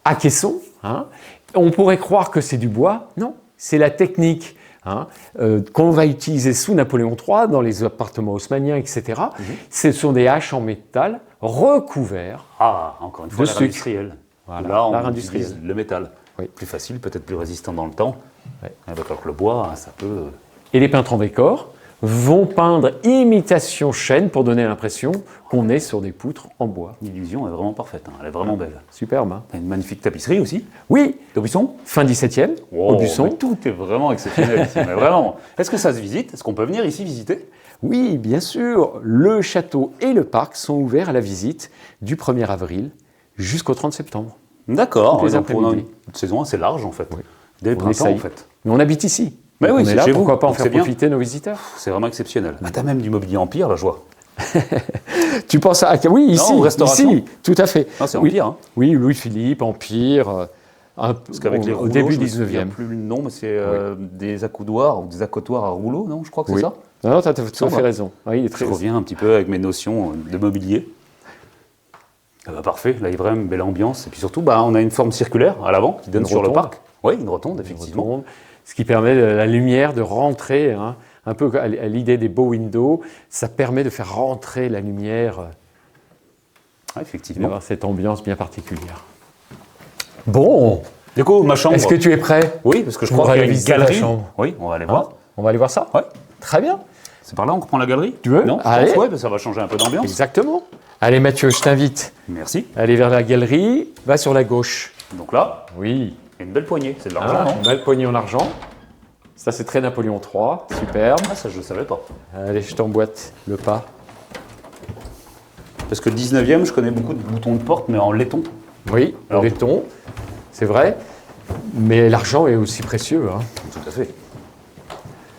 S2: À caisson, hein, on pourrait croire que c'est du bois. Non, c'est la technique hein, qu'on va utiliser sous Napoléon III, dans les appartements haussmanniens, etc. Ce sont des haches en métal recouverts.
S1: Ah, encore une fois,
S2: De
S1: l'art
S2: sucre.
S1: industriel.
S2: Voilà,
S1: Là, on
S2: l'art
S1: utilise
S2: industriel.
S1: le métal.
S2: Oui.
S1: Plus facile, peut-être plus résistant dans le temps.
S2: Ouais.
S1: Alors que le bois, ça peut...
S2: Et les peintres en décor vont peindre imitation chêne pour donner l'impression qu'on est sur des poutres en bois.
S1: L'illusion est vraiment parfaite. Elle est vraiment belle.
S2: Superbe. Hein.
S1: T'as une magnifique tapisserie aussi.
S2: Oui,
S1: D'Aubusson.
S2: fin 17e,
S1: Wow,
S2: Aubusson.
S1: mais tout est vraiment exceptionnel ici. Mais vraiment. Est-ce que ça se visite? Est-ce qu'on peut venir ici visiter?
S2: Oui, bien sûr, le château et le parc sont ouverts à la visite du 1er avril jusqu'au 30 septembre.
S1: D'accord.
S2: Toutes les
S1: Donc, on a
S2: après-midi.
S1: une saison assez large en fait.
S2: Oui.
S1: Dès le
S2: On
S1: printemps
S2: essaye.
S1: en fait.
S2: Mais on habite ici.
S1: Mais
S2: Donc
S1: oui,
S2: on est
S1: c'est
S2: là,
S1: chez
S2: pourquoi
S1: vous,
S2: pas en
S1: donc
S2: faire
S1: c'est bien.
S2: profiter nos visiteurs.
S1: C'est vraiment exceptionnel. Ah, t'as même du mobilier empire, là, je vois.
S2: Tu penses à... Oui, ici,
S1: Non, restauration.
S2: ici, tout à fait.
S1: Ah, c'est
S2: oui.
S1: Empire, hein.
S2: Oui, Louis-Philippe, Empire,
S1: Parce qu'avec les
S2: au
S1: rouleaux,
S2: début
S1: je me
S2: 19e.
S1: souviens plus le nom, mais c'est des accoudoirs ou des accotoirs à rouleaux, non? Je crois que c'est
S2: Oui.
S1: ça.
S2: Non, tu as tout à
S1: Ça
S2: fait
S1: va.
S2: raison. Oui, il est
S1: Je
S2: très...
S1: reviens un petit peu avec mes notions de mobilier. Ah bah, parfait, là il y a vraiment une belle ambiance. Et puis surtout, on a une forme circulaire à l'avant qui donne
S2: Une
S1: sur le
S2: rotonde.
S1: parc. Oui, une rotonde, effectivement.
S2: Rotonde. ce qui permet la lumière de rentrer, hein, un peu à l'idée des beaux windows, ça permet de faire rentrer la lumière,
S1: Effectivement.
S2: d'avoir cette ambiance bien particulière. Bon,
S1: Du coup, ma chambre.
S2: est-ce que tu es prêt?
S1: Oui, parce que je
S2: On
S1: crois
S2: va
S1: qu'il y a
S2: aller
S1: une
S2: visiter la
S1: galerie.
S2: chambre.
S1: Oui, on va aller
S2: Hein?
S1: voir.
S2: On va aller voir ça?
S1: Ouais.
S2: Très bien.
S1: C'est par là qu'on prend la galerie?
S2: Tu veux?
S1: Non,
S2: Allez.
S1: ouais, ça va changer un peu d'ambiance.
S2: Exactement. Allez Mathieu, je t'invite
S1: Merci.
S2: à aller vers la galerie, va sur la gauche.
S1: Donc là,
S2: Oui.
S1: il y a une belle poignée. C'est de l'argent,
S2: Ah,
S1: non?
S2: une belle poignée en argent. Ça, c'est très Napoléon III. Superbe.
S1: Ah, ça, je ne savais pas.
S2: Allez, je t'emboîte le pas.
S1: Parce que le 19e, je connais beaucoup de boutons de porte, mais en laiton.
S2: Oui, le
S1: Alors-
S2: laiton, c'est vrai. Mais l'argent est aussi précieux. Hein.
S1: Tout à fait.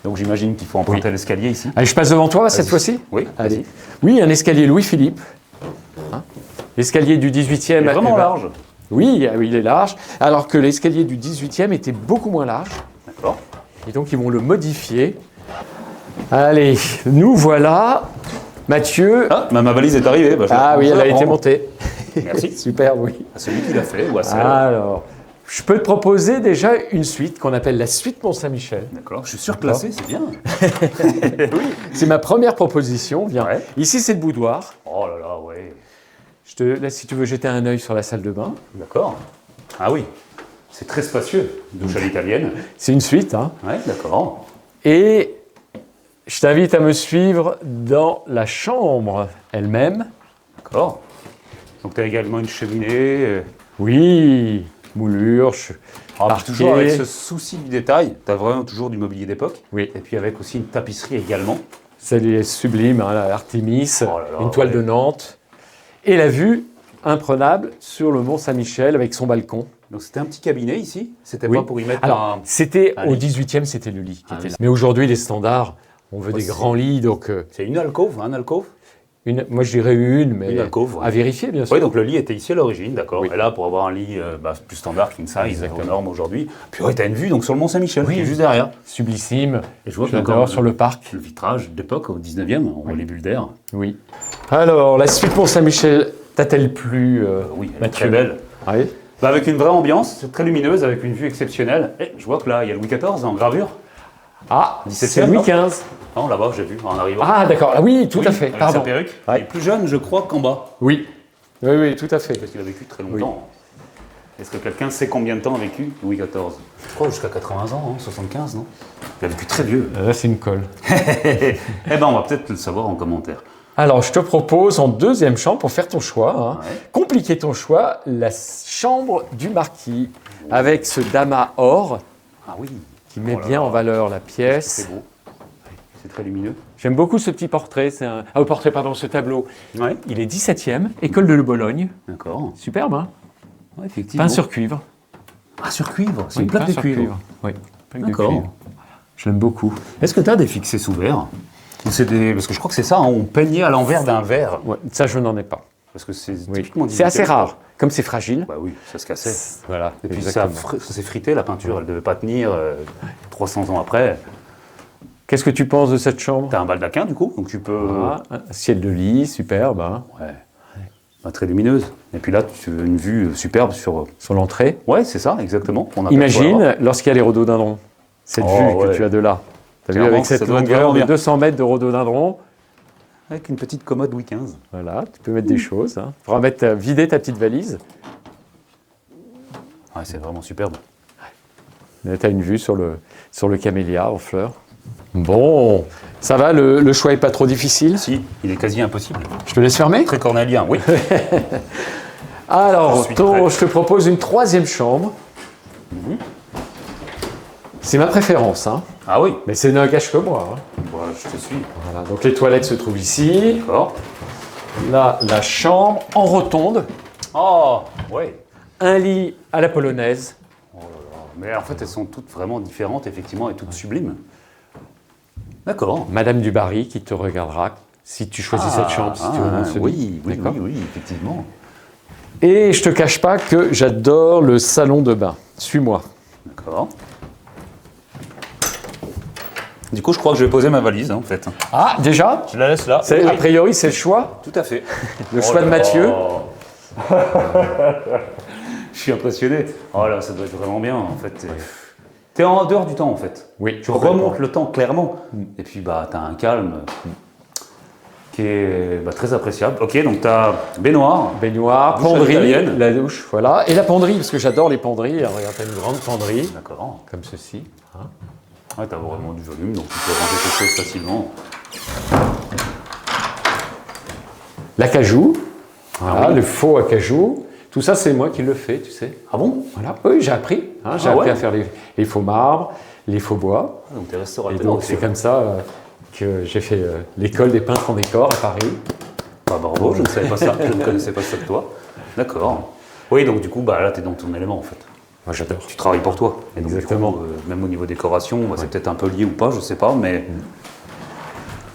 S1: Donc j'imagine qu'il faut emprunter l'escalier ici.
S2: Allez, je passe devant toi cette
S1: Vas-y.
S2: fois-ci?
S1: Oui,
S2: Allez.
S1: vas-y.
S2: Oui, un escalier Louis-Philippe. Hein, l'escalier du 18e.
S1: Il est vraiment
S2: eh ben,
S1: large.
S2: Oui, il est large. Alors que l'escalier du 18e était beaucoup moins large.
S1: D'accord.
S2: Et donc, ils vont le modifier. Allez, nous voilà. Mathieu.
S1: Ah, ma valise est arrivée. Bah, je
S2: Ah
S1: vais
S2: oui, elle a
S1: la
S2: été
S1: prendre.
S2: montée.
S1: Merci.
S2: Super, oui.
S1: À celui qui l'a fait ou à celle.
S2: Alors, je peux te proposer déjà une suite qu'on appelle la suite Mont-Saint-Michel.
S1: D'accord. Je suis surclassé, c'est bien.
S2: C'est ma première proposition. Viens.
S1: Ouais.
S2: Ici, c'est le boudoir.
S1: Oh là là, ouais.
S2: Je te laisse, si tu veux, jeter un œil sur la salle de bain.
S1: D'accord. Ah oui. C'est très spacieux. Douche à l'italienne.
S2: C'est une suite. Hein.
S1: Ouais, d'accord.
S2: Et je t'invite à me suivre dans la chambre elle-même.
S1: D'accord. Donc tu as également une cheminée.
S2: Oui, moulure.
S1: Ah,
S2: Parquet.
S1: toujours avec ce souci du détail. Tu as vraiment toujours du mobilier d'époque.
S2: Oui.
S1: Et puis avec aussi une tapisserie également.
S2: Celle est sublime, hein, la Artémis,
S1: Oh là là,
S2: une toile
S1: ouais.
S2: de Nantes. Et la vue imprenable sur le Mont Saint-Michel avec son balcon.
S1: Donc c'était un petit cabinet ici. C'était
S2: Oui.
S1: pas pour y mettre
S2: Alors,
S1: un...
S2: c'était
S1: un
S2: au
S1: lit.
S2: 18e, c'était le lit qui
S1: Ah
S2: était
S1: oui.
S2: là. Mais aujourd'hui, les standards, on veut des
S1: c'est-
S2: grands lits, donc
S1: C'est une alcôve, un alcôve.
S2: moi je dirais une, mais
S1: Une alcôve, ouais.
S2: à vérifier bien sûr.
S1: Oui, donc le lit était ici à l'origine, d'accord.
S2: Oui.
S1: Et là, pour avoir un lit plus standard, king size,
S2: Exactement.
S1: aux normes aujourd'hui. Puis ouais, t'as une vue donc sur le Mont Saint-Michel,
S2: Oui.
S1: qui est juste derrière.
S2: Sublissime.
S1: Et je vois
S2: J'adore
S1: qu'encore
S2: sur le parc.
S1: le vitrage d'époque, au 19e, on voit les bulles d'air.
S2: Oui. Alors, la suite Mont Saint-Michel, t'a-t-elle plu,
S1: Oui, elle est
S2: Mathieu?
S1: très belle.
S2: Oui.
S1: Bah, avec une vraie ambiance, c'est très lumineuse, avec une vue exceptionnelle. Et je vois que là, il y a Louis XIV en gravure.
S2: Ah,
S1: 17e,
S2: c'est Louis
S1: non
S2: XV.
S1: Non, là-bas, j'ai vu, en arrivant.
S2: Ah, d'accord. Ah oui, tout
S1: Oui,
S2: à fait.
S1: avec
S2: Pardon.
S1: sa perruque.
S2: Ouais.
S1: Il est plus jeune, je crois, qu'en bas.
S2: Oui. Oui, oui, tout à fait.
S1: Parce qu'il a vécu très longtemps. Est-ce que quelqu'un sait combien de temps a vécu Louis XIV? Je crois jusqu'à 80 ans, hein, 75, non? Il a vécu très vieux.
S2: Là, c'est une colle.
S1: Eh ben, on va peut-être le savoir en commentaire.
S2: Alors, je te propose en deuxième chambre, pour faire ton choix, hein,
S1: Ouais.
S2: compliquer ton choix, la chambre du marquis, avec ce damas or
S1: Ah oui.
S2: qui met
S1: Oh là
S2: bien
S1: là.
S2: en valeur la pièce.
S1: C'est beau. C'est très lumineux.
S2: J'aime beaucoup ce petit portrait, ce tableau.
S1: Ouais.
S2: Il est 17e, école de Bologne.
S1: D'accord.
S2: Superbe, hein?
S1: Ouais, effectivement.
S2: Peint sur cuivre.
S1: Ah, sur cuivre. C'est
S2: Oui,
S1: une plaque
S2: peint
S1: de
S2: sur
S1: cuivre.
S2: Oui, plaque de
S1: D'accord.
S2: cuivre. Je l'aime beaucoup.
S1: Est-ce que tu as des fixés sous verre? Ou c'est des... Parce que je crois que c'est ça, hein, on peignait à l'envers d'un verre.
S2: Ouais, ça, je n'en ai pas.
S1: Parce que c'est
S2: Oui.
S1: typiquement
S2: C'est assez
S1: 18e.
S2: rare. Comme c'est fragile.
S1: Bah oui, ça se cassait.
S2: Voilà.
S1: Et puis ça,
S2: exactement.
S1: ça s'est frité, la peinture. Elle ne devait pas tenir 300 ans après.
S2: Qu'est-ce que tu penses de cette chambre?
S1: Tu as un baldaquin, du coup, donc tu peux...
S2: Voilà, un ciel de lit, superbe, hein,
S1: Ouais. Bah, très lumineuse. Et puis là, tu as une vue superbe sur...
S2: sur l'entrée.
S1: Ouais, c'est ça, exactement. On aperçoit là-bas.
S2: Imagine lorsqu'il y a les rhododendrons, cette
S1: Oh,
S2: vue que
S1: ouais.
S2: tu as de là. Tu as vu
S1: Clairement,
S2: avec cette
S1: ça doit être
S2: longueur
S1: vraiment
S2: de
S1: bien.
S2: 200 mètres de rhododendron.
S1: Avec une petite commode Louis XV.
S2: Voilà, tu peux mettre des choses. Hein. Tu pourras vider ta petite valise.
S1: Ouais, c'est vraiment superbe.
S2: Tu as une vue sur le camélia en fleurs. Bon, ça va, le choix n'est pas trop difficile.
S1: Si, il est quasi impossible.
S2: Je te laisse fermer.
S1: Très cornélien, oui.
S2: Alors,
S1: Je suis prêt.
S2: je te propose une troisième chambre. C'est ma préférence, hein.
S1: Ah oui,
S2: Mais c'est ne gâche que moi. Hein.
S1: voilà, je te suis.
S2: Voilà, donc les toilettes se trouvent ici.
S1: D'accord.
S2: Là, la chambre en rotonde.
S1: Oh, ouais.
S2: Un lit à la polonaise.
S1: Mais en fait, elles sont toutes vraiment différentes, effectivement, et toutes sublimes. D'accord.
S2: Madame du Barry qui te regardera si tu choisis cette chambre, si tu veux dans ce lit.
S1: oui, oui,
S2: D'accord.
S1: oui, oui, effectivement.
S2: Et je te cache pas que j'adore le salon de bain. Suis-moi.
S1: D'accord. Du coup, je crois que je vais poser ma valise, hein, en fait.
S2: Ah, déjà
S1: Je la laisse là.
S2: A priori, c'est le choix.
S1: Tout à fait.
S2: Le choix de Mathieu.
S1: Je suis impressionné. Oh là, ça doit être vraiment bien, en fait. Tu es en dehors du temps en fait.
S2: Oui.
S1: Tu remontes le temps clairement. Et puis bah, tu as un calme qui est très appréciable. Ok, donc tu as baignoire.
S2: Baignoire,
S1: Douche
S2: penderie,
S1: italienne.
S2: la douche, voilà. Et la penderie, parce que j'adore les penderies. Alors, regarde, t'as une grande penderie,
S1: D'accord.
S2: comme ceci. Hein.
S1: Ouais, tu as vraiment du volume, donc tu peux ranger quelque chose facilement.
S2: L'acajou, voilà,
S1: oui.
S2: le faux acajou. Tout ça, c'est moi qui le fais, tu sais.
S1: Ah bon?
S2: Voilà. Oui, j'ai appris. Hein, j'ai appris à faire les faux marbres, les faux bois.
S1: Donc tu es
S2: Et
S1: restaurateur.
S2: donc, c'est comme ça que j'ai fait l'école des peintres en décor à Paris.
S1: Bah, bravo, je ne savais pas ça, je ne connaissais pas ça de toi. D'accord. Oui, donc du coup, bah, là, tu es dans ton élément en fait.
S2: Moi, j'adore.
S1: Tu travailles pour toi. Et donc,
S2: Exactement.
S1: du coup, même au niveau décoration, c'est peut-être un peu lié ou pas, je sais pas, mais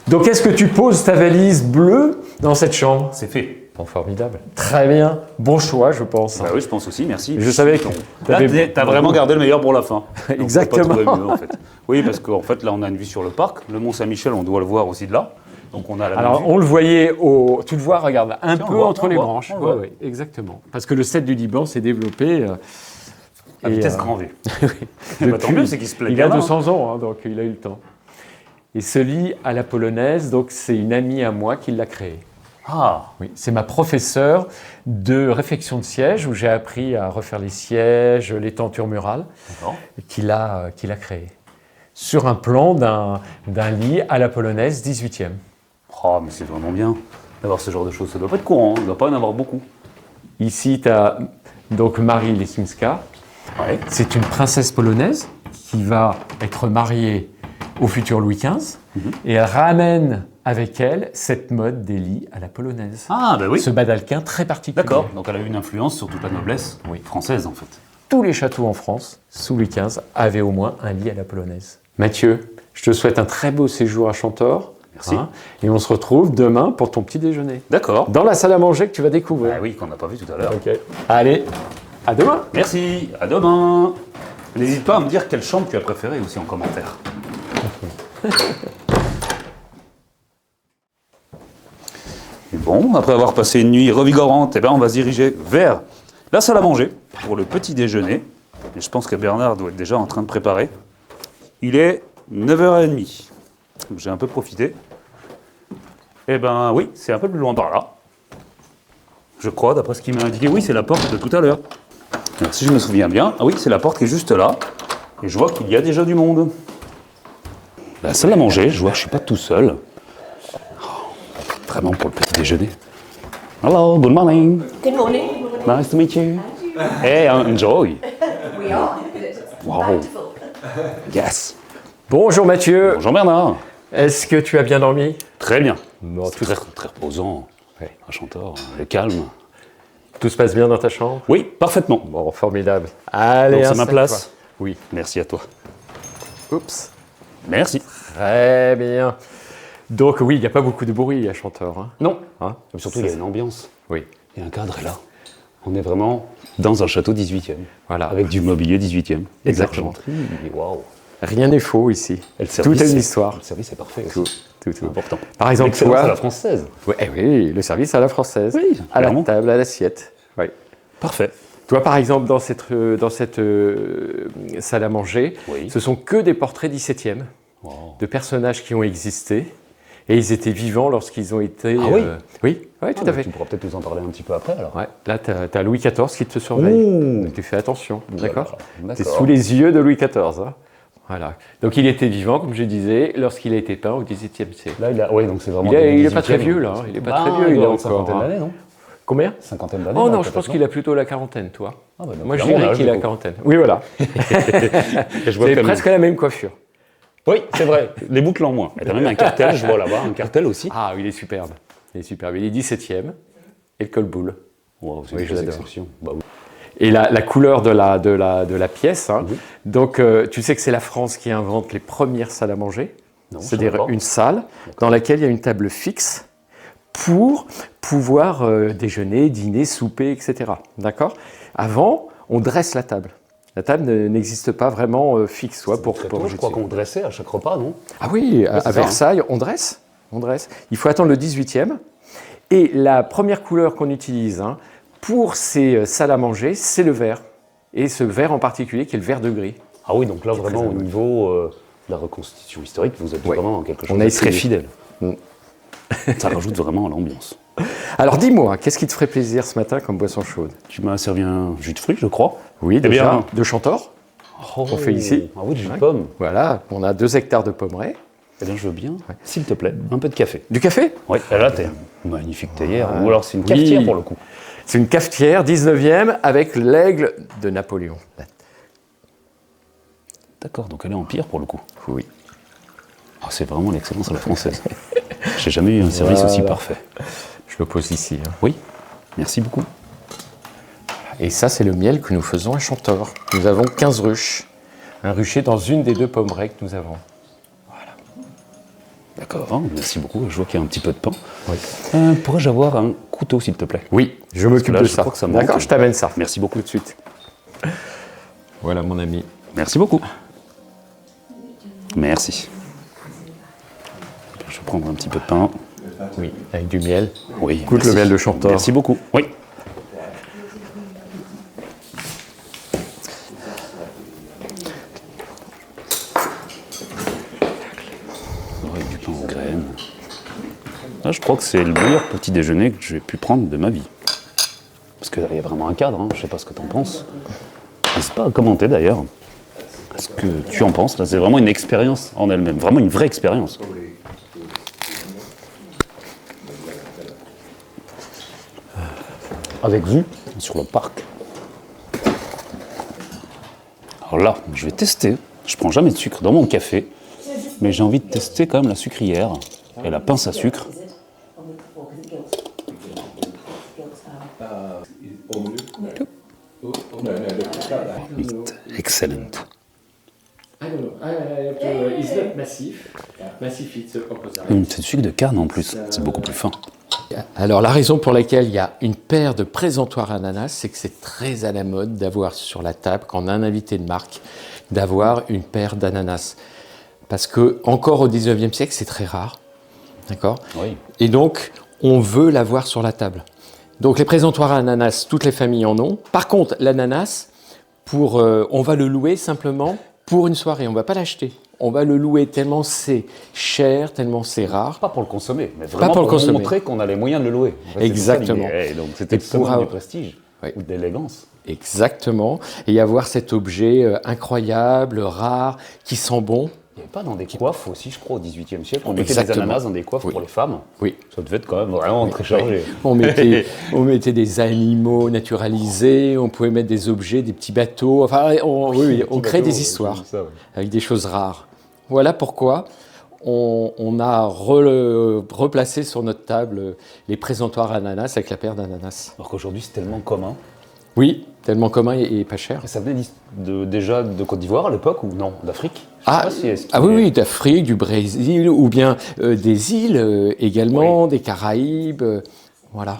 S2: Donc, est-ce que tu poses ta valise bleue dans cette chambre?
S1: c'est fait.
S2: Bon, formidable. Très bien. Bon choix, je pense.
S1: Bah oui, je pense aussi, merci.
S2: Je savais que
S1: Là, t'as vraiment gardé le meilleur pour la fin. Donc,
S2: Exactement.
S1: on peut pas trouver mieux, en fait. Oui, parce qu'en fait, là, on a une vue sur le parc. Le Mont-Saint-Michel, on doit le voir aussi de là. Donc, on a la même
S2: Alors,
S1: vue.
S2: on le voyait au. Tu le vois, regarde, un
S1: Tiens, on
S2: peu
S1: voit,
S2: entre
S1: on
S2: les
S1: voit,
S2: branches.
S1: on voit.
S2: Ouais, exactement. Parce que le 7 du Liban s'est développé.
S1: À
S2: et,
S1: vitesse grand V.
S2: oui.
S1: Bah, tant mieux, c'est qu'il se plaît
S2: Il
S1: bien
S2: a
S1: là,
S2: 200 ans, hein, donc il a eu le temps. Et ce lit à la polonaise, donc c'est une amie à moi qui l'a créé.
S1: Ah,
S2: Oui, c'est ma professeure de réfection de sièges où j'ai appris à refaire les sièges, les tentures murales,
S1: d'accord.
S2: qu'il a créé. Sur un plan d'un lit à la polonaise 18e.
S1: Oh, mais c'est vraiment bien d'avoir ce genre de choses. Ça doit pas être courant, il ne doit pas en avoir beaucoup.
S2: Ici, tu as donc Marie Lesimska.
S1: Ouais.
S2: C'est une princesse polonaise qui va être mariée au futur Louis XV. Et elle ramène avec elle cette mode des lits à la polonaise.
S1: Ah, bah oui.
S2: Ce badalquin très particulier.
S1: D'accord. Donc, elle a eu une influence sur toute la noblesse française, en fait.
S2: Tous les châteaux en France, sous Louis XV, avaient au moins un lit à la polonaise. Mathieu, je te souhaite un très beau séjour à Chantor.
S1: Merci.
S2: Et on se retrouve demain pour ton petit déjeuner.
S1: D'accord.
S2: Dans la salle à manger que tu vas découvrir.
S1: Ah oui, qu'on n'a pas vu tout à l'heure.
S2: Ok. Allez, à demain.
S1: Merci, à demain. N'hésite pas à me dire quelle chambre tu as préférée aussi en commentaire. Et bon, après avoir passé une nuit revigorante, on va se diriger vers la salle à manger pour le petit déjeuner. Et je pense que Bernard doit être déjà en train de préparer. Il est 9h30. Donc j'ai un peu profité. Eh ben oui, c'est un peu plus loin par là. Je crois, d'après ce qu'il m'a indiqué, oui, c'est la porte de tout à l'heure. Alors, si je me souviens bien, ah oui, c'est la porte qui est juste là. Et je vois qu'il y a déjà du monde. La salle à manger, je vois que je ne suis pas tout seul. Oh, vraiment pour le petit déjeuner. Hello, good morning.
S3: Good morning.
S1: Nice to meet you. Hey, enjoy.
S3: We are.
S1: Wow.
S3: Bountiful.
S1: Yes.
S2: Bonjour Mathieu.
S1: Bonjour Bernard.
S2: Est-ce que tu as bien dormi?
S1: Très bien.
S2: Bon,
S1: C'est très reposant.
S2: Ouais.
S1: Un chanteur, le calme.
S2: Tout se passe bien dans ta chambre?
S1: Oui, parfaitement.
S2: Bon, formidable. Allez,
S1: Donc c'est ma
S2: installe-toi.
S1: place.
S2: Oui.
S1: Merci à toi.
S2: Oups.
S1: Merci.
S2: Très bien. Donc oui, il n'y a pas beaucoup de bruit à Chantor. Hein.
S1: Non.
S2: Hein?
S1: Surtout, il y a une ambiance.
S2: Oui.
S1: Et un cadre est là. On est vraiment dans un château 18e.
S2: Voilà.
S1: Avec du mobilier 18e. Et
S2: Exactement.
S1: de l'argenterie. Waouh.
S2: Rien n'est faux ici.
S1: Et le
S2: Tout
S1: service,
S2: est une
S1: c'est-
S2: histoire.
S1: Le service est parfait
S2: Tout,
S1: aussi.
S2: tout.
S1: C'est important.
S2: Par exemple,
S1: L'excellence
S2: toi,
S1: à la française.
S2: oui, le service à la française,
S1: Oui,
S2: à la
S1: clairement.
S2: table, à l'assiette. Oui.
S1: Parfait.
S2: Toi, par exemple, dans cette salle à manger,
S1: Oui.
S2: ce sont que des portraits 17e
S1: Wow.
S2: de personnages qui ont existé et ils étaient vivants lorsqu'ils ont été.
S1: Ah oui
S2: Oui, oui, tout à fait.
S1: Tu pourras peut-être nous en parler un petit peu après alors.
S2: Ouais, là, tu as Louis XIV qui te surveille.
S1: Ouh.
S2: Donc, tu fais attention, d'accord?
S1: D'accord.
S2: Tu es sous les yeux de Louis XIV. Hein. Voilà. Donc, il était vivant, comme je disais, lorsqu'il a été peint au XVIIe siècle.
S1: Là, oui, donc c'est vraiment.
S2: Il n'est pas très vieux, là. Hein. Il n'est pas très vieux, il
S1: doit
S2: a
S1: avoir une
S2: encore.
S1: cinquantaine
S2: hein.
S1: d'années, non?
S2: Combien?
S1: Cinquantaine d'années.
S2: Oh
S1: là,
S2: non, je
S1: peut-être,
S2: pense qu'il a plutôt la quarantaine, toi.
S1: Ah, bah, donc,
S2: Moi, je
S1: il a mon
S2: dirais
S1: âge,
S2: qu'il
S1: du
S2: a la
S1: coup.
S2: quarantaine. Oui, voilà.
S1: Et je vois
S2: C'est
S1: comme-
S2: presque la même coiffure.
S1: Oui, c'est vrai. Les boucles en moins. Et t'as même un cartel, je vois là-bas, un cartel aussi.
S2: Ah, il est superbe. Il est superbe. Il est 17e. Et le col boule.
S1: Wow, c'est
S2: Oui,
S1: une
S2: je
S1: grosse
S2: l'adore.
S1: exception. Bah oui.
S2: Et la couleur de la pièce. Hein. Donc, tu sais que c'est la France qui invente les premières salles à manger.
S1: Non, je
S2: C'est-à-dire
S1: savais pas.
S2: une salle dans laquelle il y a une table fixe pour pouvoir déjeuner, dîner, souper, etc. D'accord? Avant, on dresse la table. La table n'existe pas vraiment fixe, soit pour
S1: Très tôt, je crois qu'on dressait à chaque repas, non?
S2: Ah oui, à
S1: c'est ça,
S2: Versailles, on dresse. On dresse. Il faut attendre le 18e. Et la première couleur qu'on utilise hein, pour ces salles à manger, c'est le vert. Et ce vert en particulier qui est le vert de gris.
S1: Ah oui, donc là,
S2: C'est
S1: vraiment,
S2: très
S1: au
S2: agréable.
S1: niveau de la reconstitution historique, vous êtes
S2: Ouais.
S1: vraiment dans quelque chose
S2: On a
S1: de très
S2: essayé.
S1: fidèle.
S2: Mm.
S1: Ça rajoute vraiment à l'ambiance.
S2: Alors dis-moi, qu'est-ce qui te ferait plaisir ce matin comme boisson chaude?
S1: Tu m'as servi un jus de fruits, je crois.
S2: Oui,
S1: Eh
S2: déjà,
S1: bien.
S2: de Chantor.
S1: Oh,
S2: On fait ici.
S1: Ah oui, du jus de
S2: Ouais.
S1: pomme.
S2: Voilà, on a 2 hectares de pommerets.
S1: Eh bien, je veux bien, s'il te plaît, un peu de café.
S2: Du café?
S1: Oui, et là, t'es une magnifique théière.
S2: Ah.
S1: Ou alors, c'est une
S2: Oui.
S1: cafetière pour le coup.
S2: C'est une cafetière 19e avec l'aigle de Napoléon.
S1: D'accord, donc elle est en pierre pour le coup.
S2: Oui.
S1: Ah, c'est vraiment l'excellence à la française. J'ai jamais eu un service aussi
S2: Voilà.
S1: parfait.
S2: Je le pose ici. Hein.
S1: Oui, merci beaucoup.
S2: Et ça, c'est le miel que nous faisons à Chantor. Nous avons 15 ruches. Un rucher dans une des 2 pommerets que nous avons.
S1: D'accord, merci beaucoup. Je vois qu'il y a un petit peu de pain.
S2: Oui.
S1: Pourrais-je avoir un couteau, s'il te plaît?
S2: Oui, je m'occupe
S1: là,
S2: de
S1: je
S2: ça.
S1: crois que ça manque.
S2: D'accord, je t'amène ça.
S1: Merci beaucoup.
S2: Tout de suite. Voilà, mon ami.
S1: Merci beaucoup. Merci. Je vais prendre un petit peu de pain.
S2: Oui, avec du miel.
S1: Oui.
S2: Goûte
S1: merci.
S2: le miel de Chantor.
S1: Merci beaucoup. Oui. Avec du pain aux graines. Là, je crois que c'est le meilleur petit déjeuner que j'ai pu prendre de ma vie. Parce qu'il y a vraiment un cadre, hein. Je ne sais pas ce que tu en penses. N'hésite pas à commenter d'ailleurs ce que tu en penses. Là, c'est vraiment une expérience en elle-même, vraiment une vraie expérience. Avec vue sur le parc. Alors là, je vais tester. Je prends jamais de sucre dans mon café, mais j'ai envie de tester quand même la sucrière et la pince à sucre. Excellent.
S2: massif.
S1: C'est du sucre de canne en plus, c'est beaucoup plus fin.
S2: Alors, la raison pour laquelle il y a une paire de présentoirs ananas, c'est que c'est très à la mode d'avoir sur la table, quand on a un invité de marque, d'avoir une paire d'ananas. Parce que, encore au 19e siècle, c'est très rare. D'accord ?
S1: Oui.
S2: Et donc, on veut l'avoir sur la table. Donc, les présentoirs à ananas, toutes les familles en ont. Par contre, l'ananas, on va le louer simplement pour une soirée. On ne va pas l'acheter. On va le louer tellement c'est cher, tellement c'est rare.
S1: Pas pour le consommer, mais vraiment
S2: pour le consommer.
S1: montrer qu'on a les moyens de le louer. En fait,
S2: Exactement.
S1: c'est ça l'idée. Donc c'était
S2: Et
S1: tout
S2: pour
S1: simplement du
S2: avoir-
S1: prestige
S2: Oui.
S1: ou d'élégance.
S2: Exactement. Et avoir cet objet incroyable, rare, qui sent bon.
S1: Il n'y avait pas dans des coiffes aussi, je crois, au XVIIIe siècle, on mettait des
S2: Exactement.
S1: ananas dans des coiffes
S2: Oui.
S1: pour les femmes.
S2: Oui.
S1: Ça devait être quand même vraiment très chargé.
S2: On mettait des animaux naturalisés, on pouvait mettre des objets, des petits bateaux. Enfin, on crée des histoires avec des choses rares. Voilà pourquoi on a replacé sur notre table les présentoirs ananas avec la paire d'ananas.
S1: Alors qu'aujourd'hui, c'est tellement commun.
S2: Oui, tellement commun et pas cher.
S1: Et ça venait déjà de Côte d'Ivoire à l'époque ou non? D'Afrique? Je sais pas si est-ce qu'il
S2: Ah oui,
S1: est-
S2: oui, d'Afrique, du Brésil, ou bien des îles également, des Caraïbes. Voilà.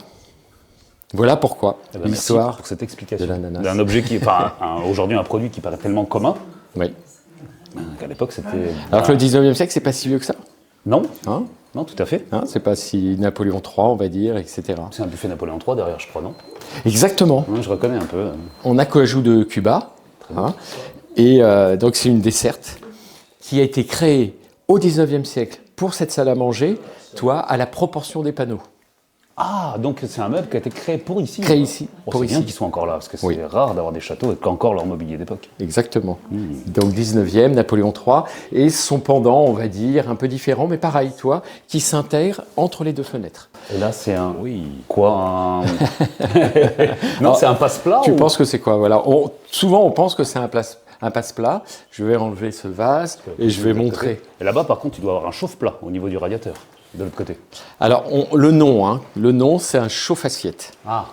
S2: Voilà pourquoi
S1: Eh ben, merci
S2: l'histoire.
S1: pour cette explication.
S2: de l'ananas.
S1: D'un objet qui, enfin, aujourd'hui, un produit qui paraît tellement commun,
S2: Oui.
S1: qu'à l'époque, c'était.
S2: Alors que le 19e siècle, c'est pas si vieux que ça.
S1: Non,
S2: Hein
S1: non, tout à fait.
S2: C'est pas si Napoléon III, on va dire, etc.
S1: C'est un buffet Napoléon III derrière, je crois, non?
S2: Exactement.
S1: Ouais, je reconnais un peu.
S2: On a Coajou de Cuba. Et donc, c'est une desserte qui a été créée au 19e siècle pour cette salle à manger, à la proportion des panneaux.
S1: Ah, donc c'est un meuble qui a été créé pour ici.
S2: Créé ici,
S1: Oh,
S2: pour
S1: c'est bien
S2: ici.
S1: qu'ils soient encore là, parce que c'est
S2: Oui.
S1: rare d'avoir des châteaux avec encore leur mobilier d'époque.
S2: Exactement. Donc 19e, Napoléon III, et son pendant, on va dire, un peu différent, mais pareil, qui s'intègre entre les 2 fenêtres.
S1: Et là, c'est un. Oui. Quoi un... Non, c'est un passe-plat
S2: Tu
S1: ou...
S2: penses que c'est quoi? Voilà. Souvent, on pense que c'est un passe-plat. Je vais enlever ce vase et je vais montrer.
S1: Et là-bas, par contre, tu dois avoir un chauffe-plat au niveau du radiateur, de l'autre côté.
S2: Alors, le nom, c'est un chauffe-assiette.
S1: Ah,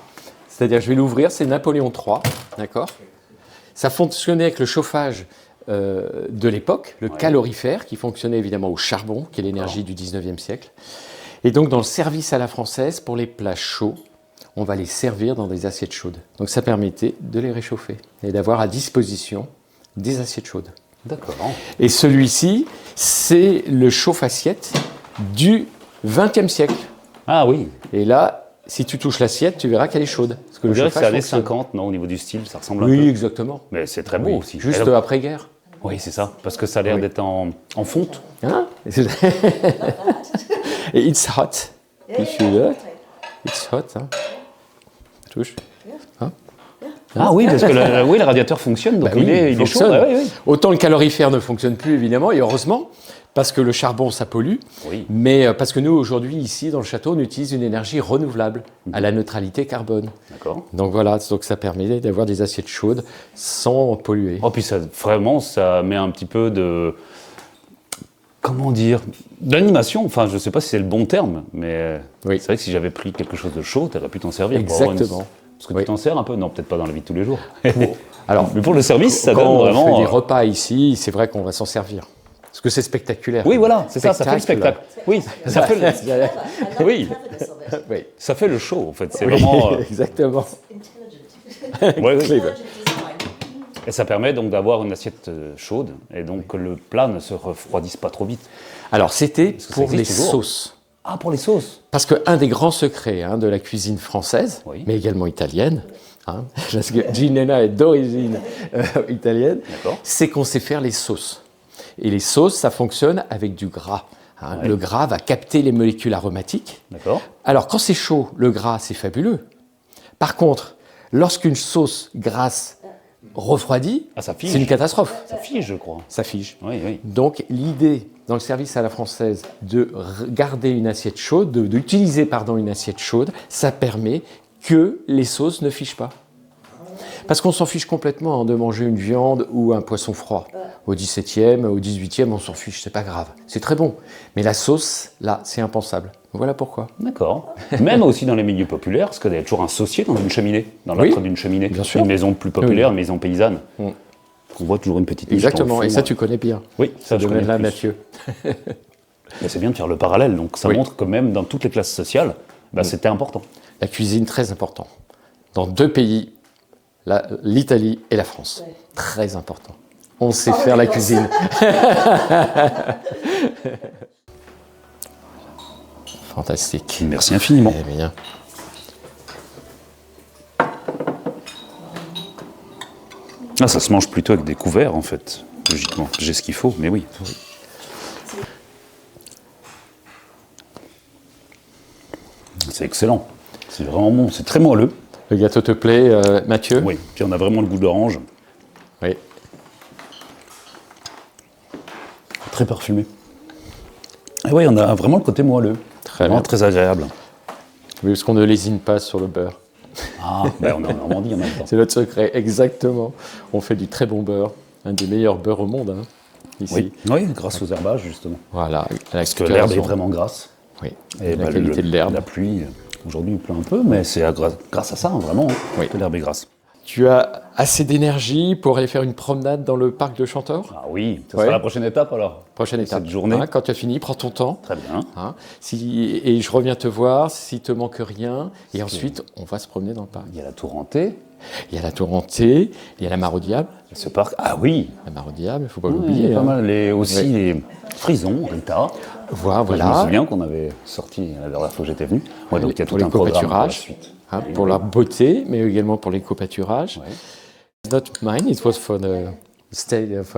S2: C'est-à-dire, je vais l'ouvrir, c'est Napoléon III, d'accord? Ça fonctionnait avec le chauffage de l'époque, le calorifère, qui fonctionnait évidemment au charbon, qui est l'énergie du 19e siècle. Et donc, dans le service à la française, pour les plats chauds, on va les servir dans des assiettes chaudes. Donc, ça permettait de les réchauffer et d'avoir à disposition des assiettes chaudes.
S1: d'accord.
S2: Et celui-ci, c'est le chauffe-assiette du XXe siècle.
S1: Ah oui.
S2: Et là, si tu touches l'assiette, tu verras qu'elle est chaude. Parce que
S1: On
S2: le
S1: dirait que c'est
S2: chauffage
S1: années
S2: fonctionne.
S1: 50, non, au niveau du style, ça ressemble un
S2: Oui,
S1: peu.
S2: exactement.
S1: Mais c'est très beau
S2: Oui,
S1: aussi.
S2: juste
S1: Et là-
S2: après-guerre.
S1: Oui, c'est ça, parce que ça a l'air d'être en fonte.
S2: Hein? Et it's hot. If you look, it's hot. Hein? Touche. Hein?
S1: Ah oui, parce que le radiateur fonctionne, donc il est chaud.
S2: fonctionne.
S1: Ah, oui.
S2: Autant le calorifère ne fonctionne plus, évidemment, et heureusement, parce que le charbon, ça pollue.
S1: Oui.
S2: Mais parce que nous, aujourd'hui, ici, dans le château, on utilise une énergie renouvelable à la neutralité carbone.
S1: D'accord.
S2: Donc voilà, donc ça permet d'avoir des assiettes chaudes sans polluer.
S1: Oh, puis ça, vraiment, ça met un petit peu de... Comment dire? D'animation, enfin, je ne sais pas si c'est le bon terme, mais
S2: Oui.
S1: c'est vrai que si j'avais pris quelque chose de chaud, tu aurais pu t'en servir. Pour avoir
S2: Exactement.
S1: Parce que tu t'en sers un peu? Non, peut-être pas dans la vie de tous les jours.
S2: Alors,
S1: Mais pour le service, ça
S2: quand
S1: donne
S2: on
S1: vraiment...
S2: fait des repas ici, c'est vrai qu'on va s'en servir. Parce que c'est spectaculaire.
S1: Oui, voilà, c'est ça fait le spectacle. Oui, ça fait le... Oui,
S2: Oui.
S1: ça fait le show, en fait. C'est vraiment...
S2: Exactement.
S1: Ouais, oui.
S2: Clever.
S1: Et ça permet donc d'avoir une assiette chaude, et donc que le plat ne se refroidisse pas trop vite.
S2: Alors, c'était
S1: que ça
S2: pour les
S1: existe toujours?
S2: sauces.
S1: Ah, pour les sauces?
S2: Parce qu'un des grands secrets de la cuisine française,
S1: Oui.
S2: mais également italienne, parce que Ginella est d'origine italienne,
S1: D'accord.
S2: c'est qu'on sait faire les sauces. Et les sauces, ça fonctionne avec du gras.
S1: Ouais.
S2: Le gras va capter les molécules aromatiques.
S1: D'accord.
S2: Alors, quand c'est chaud, le gras, c'est fabuleux. Par contre, lorsqu'une sauce grasse refroidit,
S1: Ah, ça fige.
S2: c'est une catastrophe.
S1: Ça fige, je crois.
S2: Ça fige.
S1: Oui, oui.
S2: Donc l'idée dans le service à la française de garder une assiette chaude, d'utiliser une assiette chaude, ça permet que les sauces ne figent pas. Parce qu'on s'en fiche complètement de manger une viande ou un poisson froid. Au 17e, au 18e, on s'en fiche, c'est pas grave. C'est très bon. Mais la sauce, là, c'est impensable. Voilà pourquoi.
S1: D'accord. Même aussi dans les milieux populaires, parce qu'il y a toujours un saucier dans une cheminée, dans l'âtre d'une cheminée.
S2: bien sûr.
S1: Une maison plus populaire,
S2: Oui.
S1: une maison paysanne.
S2: Mm.
S1: On voit toujours une petite niche
S2: Exactement.
S1: dans le
S2: Et
S1: fond.
S2: ça, tu connais bien.
S1: Oui, ça,
S2: Ce
S1: je connais
S2: domaine-là,
S1: plus.
S2: Mathieu.
S1: Mais c'est bien de faire le parallèle, donc ça
S2: Oui.
S1: montre que même dans toutes les classes sociales, c'était important.
S2: La cuisine, très important. Dans deux pays, l'Italie et la France.
S3: Ouais.
S2: Très important. On sait faire la cuisine. Fantastique.
S1: Merci infiniment.
S2: Eh bien.
S1: Ah, ça se mange plutôt avec des couverts, en fait, logiquement. J'ai ce qu'il faut, mais oui. C'est excellent. C'est vraiment bon. C'est très moelleux.
S2: Le gâteau te plaît, Mathieu?
S1: Oui. Puis on a vraiment le goût d'orange.
S2: Oui.
S1: Très parfumé. Et oui, on a vraiment le côté moelleux.
S2: Très
S1: Vraiment
S2: bien.
S1: très agréable.
S2: Oui, parce qu'on ne lésine pas sur le beurre.
S1: Ah, ben on est en Normandie en même temps.
S2: C'est notre secret, exactement. On fait du très bon beurre, un des meilleurs beurres au monde, ici.
S1: Oui. Oui, grâce aux herbages, justement.
S2: Voilà.
S1: Parce que l'herbe est vraiment grasse.
S2: Oui.
S1: Et
S2: la qualité de l'herbe.
S1: La pluie, aujourd'hui, il pleut un peu, mais c'est grâce à ça, vraiment,
S2: Oui.
S1: que l'herbe est grasse.
S2: Tu as assez d'énergie pour aller faire une promenade dans le parc de Chantor?
S1: Ah oui, ça
S2: Ouais.
S1: sera la prochaine étape alors.
S2: Prochaine étape.
S1: Cette journée.
S2: Quand tu as fini, prends ton temps.
S1: Très bien.
S2: Et je reviens te voir s'il te manque rien. Et ensuite, on va se promener dans le parc.
S1: Il y a la tour hantée,
S2: Il y a la tour hantée, il y a la mare au diable.
S1: il y a ce parc. Ah oui,
S2: La mare au diable, il ne faut pas
S1: il y
S2: l'oublier.
S1: a pas mal. Aussi
S2: Oui.
S1: les frisons, Rita. Je me
S2: Voilà.
S1: souviens qu'on avait sorti la dernière fois que j'étais venu. Ouais, donc il y a
S2: Pour
S1: tout
S2: les
S1: un programme pour la
S2: copâturages.
S1: suite.
S2: Pour la beauté, mais également pour les copâturages.
S1: Ouais.
S2: Not mine, it was for the state of,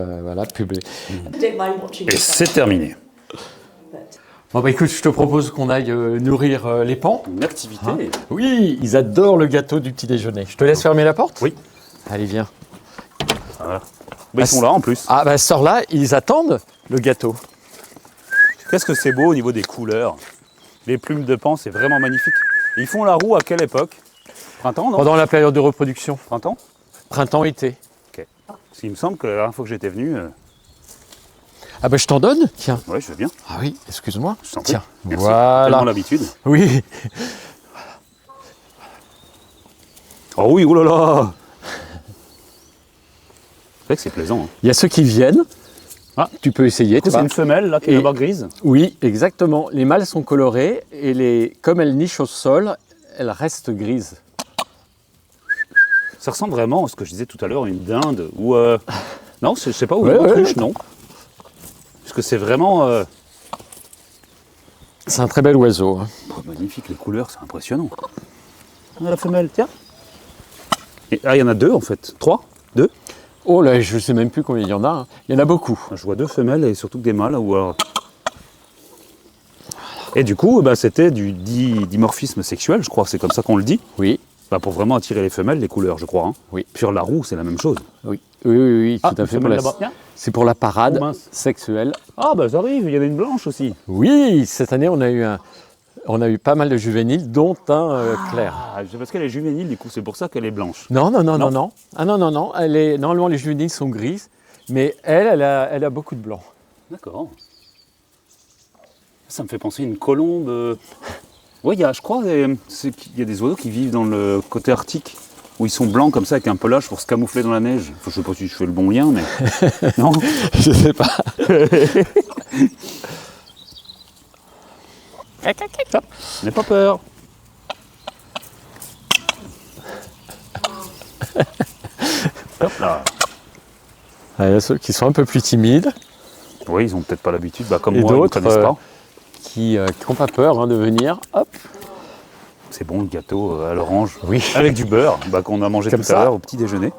S2: public.
S3: I don't mind watching
S1: Et
S3: it,
S1: c'est terminé.
S3: but
S2: Bon, écoute, je te propose qu'on aille nourrir les pans.
S1: Une activité.
S2: Oui, ils adorent le gâteau du petit déjeuner. Je te laisse fermer la porte?
S1: Oui.
S2: Allez, viens.
S1: Voilà. Ils sont là en plus.
S2: Ah, bah, sors là, ils attendent le gâteau.
S1: Qu'est-ce que c'est beau au niveau des couleurs. Les plumes de pan, c'est vraiment magnifique. Ils font la roue à quelle époque? Printemps, non?
S2: Pendant la période de reproduction,
S1: Printemps?
S2: printemps-été.
S1: Ok. Parce qu'il me semble que la dernière fois que j'étais venu,
S2: Ah, bah, je t'en donne? Tiens.
S1: ouais, je veux bien.
S2: Ah oui, excuse-moi.
S1: Je t'en prie.
S2: Tiens,
S1: Merci.
S2: voilà.
S1: Tellement l'habitude.
S2: Oui.
S1: Oh oui, oulala. C'est vrai que c'est plaisant. Hein.
S2: Il y a ceux qui viennent.
S1: Ah.
S2: Tu peux essayer. tu
S1: C'est
S2: vois.
S1: une femelle là qui est
S2: Et-
S1: là-bas grise.
S2: Oui, exactement. Les mâles sont colorés et comme elles nichent au sol, elles restent grises.
S1: Ça ressemble vraiment à ce que je disais tout à l'heure, une dinde ou non, je sais pas, ou
S2: Ouais,
S1: une
S2: ouais.
S1: autruche, non. Parce que c'est vraiment
S2: C'est un très bel oiseau.
S1: magnifique, les couleurs, c'est impressionnant. Ah, la femelle, tiens. Et, il y en a deux en fait, 3, 2.
S2: Oh là, je ne sais même plus combien il y en a. Hein. Il y en a beaucoup.
S1: Je vois 2 femelles et surtout des mâles. Ou alors... Et du coup, bah, c'était du dimorphisme sexuel, je crois, c'est comme ça qu'on le dit.
S2: Oui.
S1: Bah, pour vraiment attirer les femelles, les couleurs, je crois. Hein.
S2: Oui.
S1: Puis sur la roue, c'est la même chose.
S2: Oui, oui, tout à
S1: une
S2: fait.
S1: femelle là-bas.
S2: C'est pour la parade
S1: Oh, mince.
S2: sexuelle.
S1: Ah bah ça arrive, il y en a une blanche aussi.
S2: Oui, cette année, on a eu pas mal de juvéniles, dont un clair.
S1: Ah, c'est parce qu'elle est juvénile, du coup, c'est pour ça qu'elle est blanche.
S2: Non. Ah non. Normalement, les juvéniles sont grises, mais elle a beaucoup de blanc.
S1: D'accord. Ça me fait penser à une colombe. Oui, je crois qu'il y a des oiseaux qui vivent dans le côté arctique, où ils sont blancs comme ça, avec un pelage pour se camoufler dans la neige. Enfin, je sais pas si je fais le bon lien, mais... Non.
S2: Je sais pas.
S1: N'aie pas peur. Hop là.
S2: Il y a ceux qui sont un peu plus timides,
S1: Oui, ils ont peut-être pas l'habitude, bah, comme
S2: Et
S1: moi, ils ne
S2: d'autres,
S1: connaissent pas.
S2: qui n'ont pas peur de venir. Hop.
S1: C'est bon, le gâteau à l'orange.
S2: Oui.
S1: Avec du beurre, qu'on a mangé
S2: Comme
S1: tout
S2: ça.
S1: à l'heure au petit déjeuner.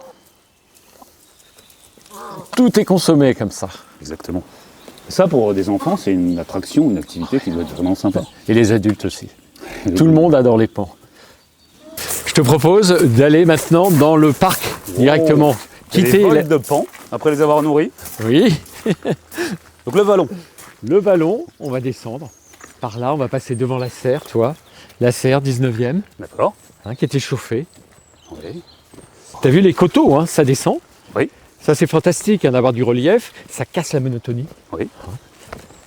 S2: Tout est consommé comme ça.
S1: Exactement. Ça, pour des enfants, c'est une attraction, une activité qui doit être vraiment sympa.
S2: Et les adultes aussi. Tout le monde adore les pans. Je te propose d'aller maintenant dans le parc directement.
S1: Quitter
S2: Quitter
S1: les vols de pan, après les avoir nourris.
S2: Oui,
S1: Donc le vallon.
S2: le ballon, on va descendre. Par là, on va passer devant la serre, tu vois. La serre 19e,
S1: D'accord.
S2: qui était chauffée.
S1: Oui.
S2: T'as vu les coteaux, ça descend.
S1: Oui.
S2: Ça, c'est fantastique d'avoir du relief. Ça casse la monotonie.
S1: Oui. Oui,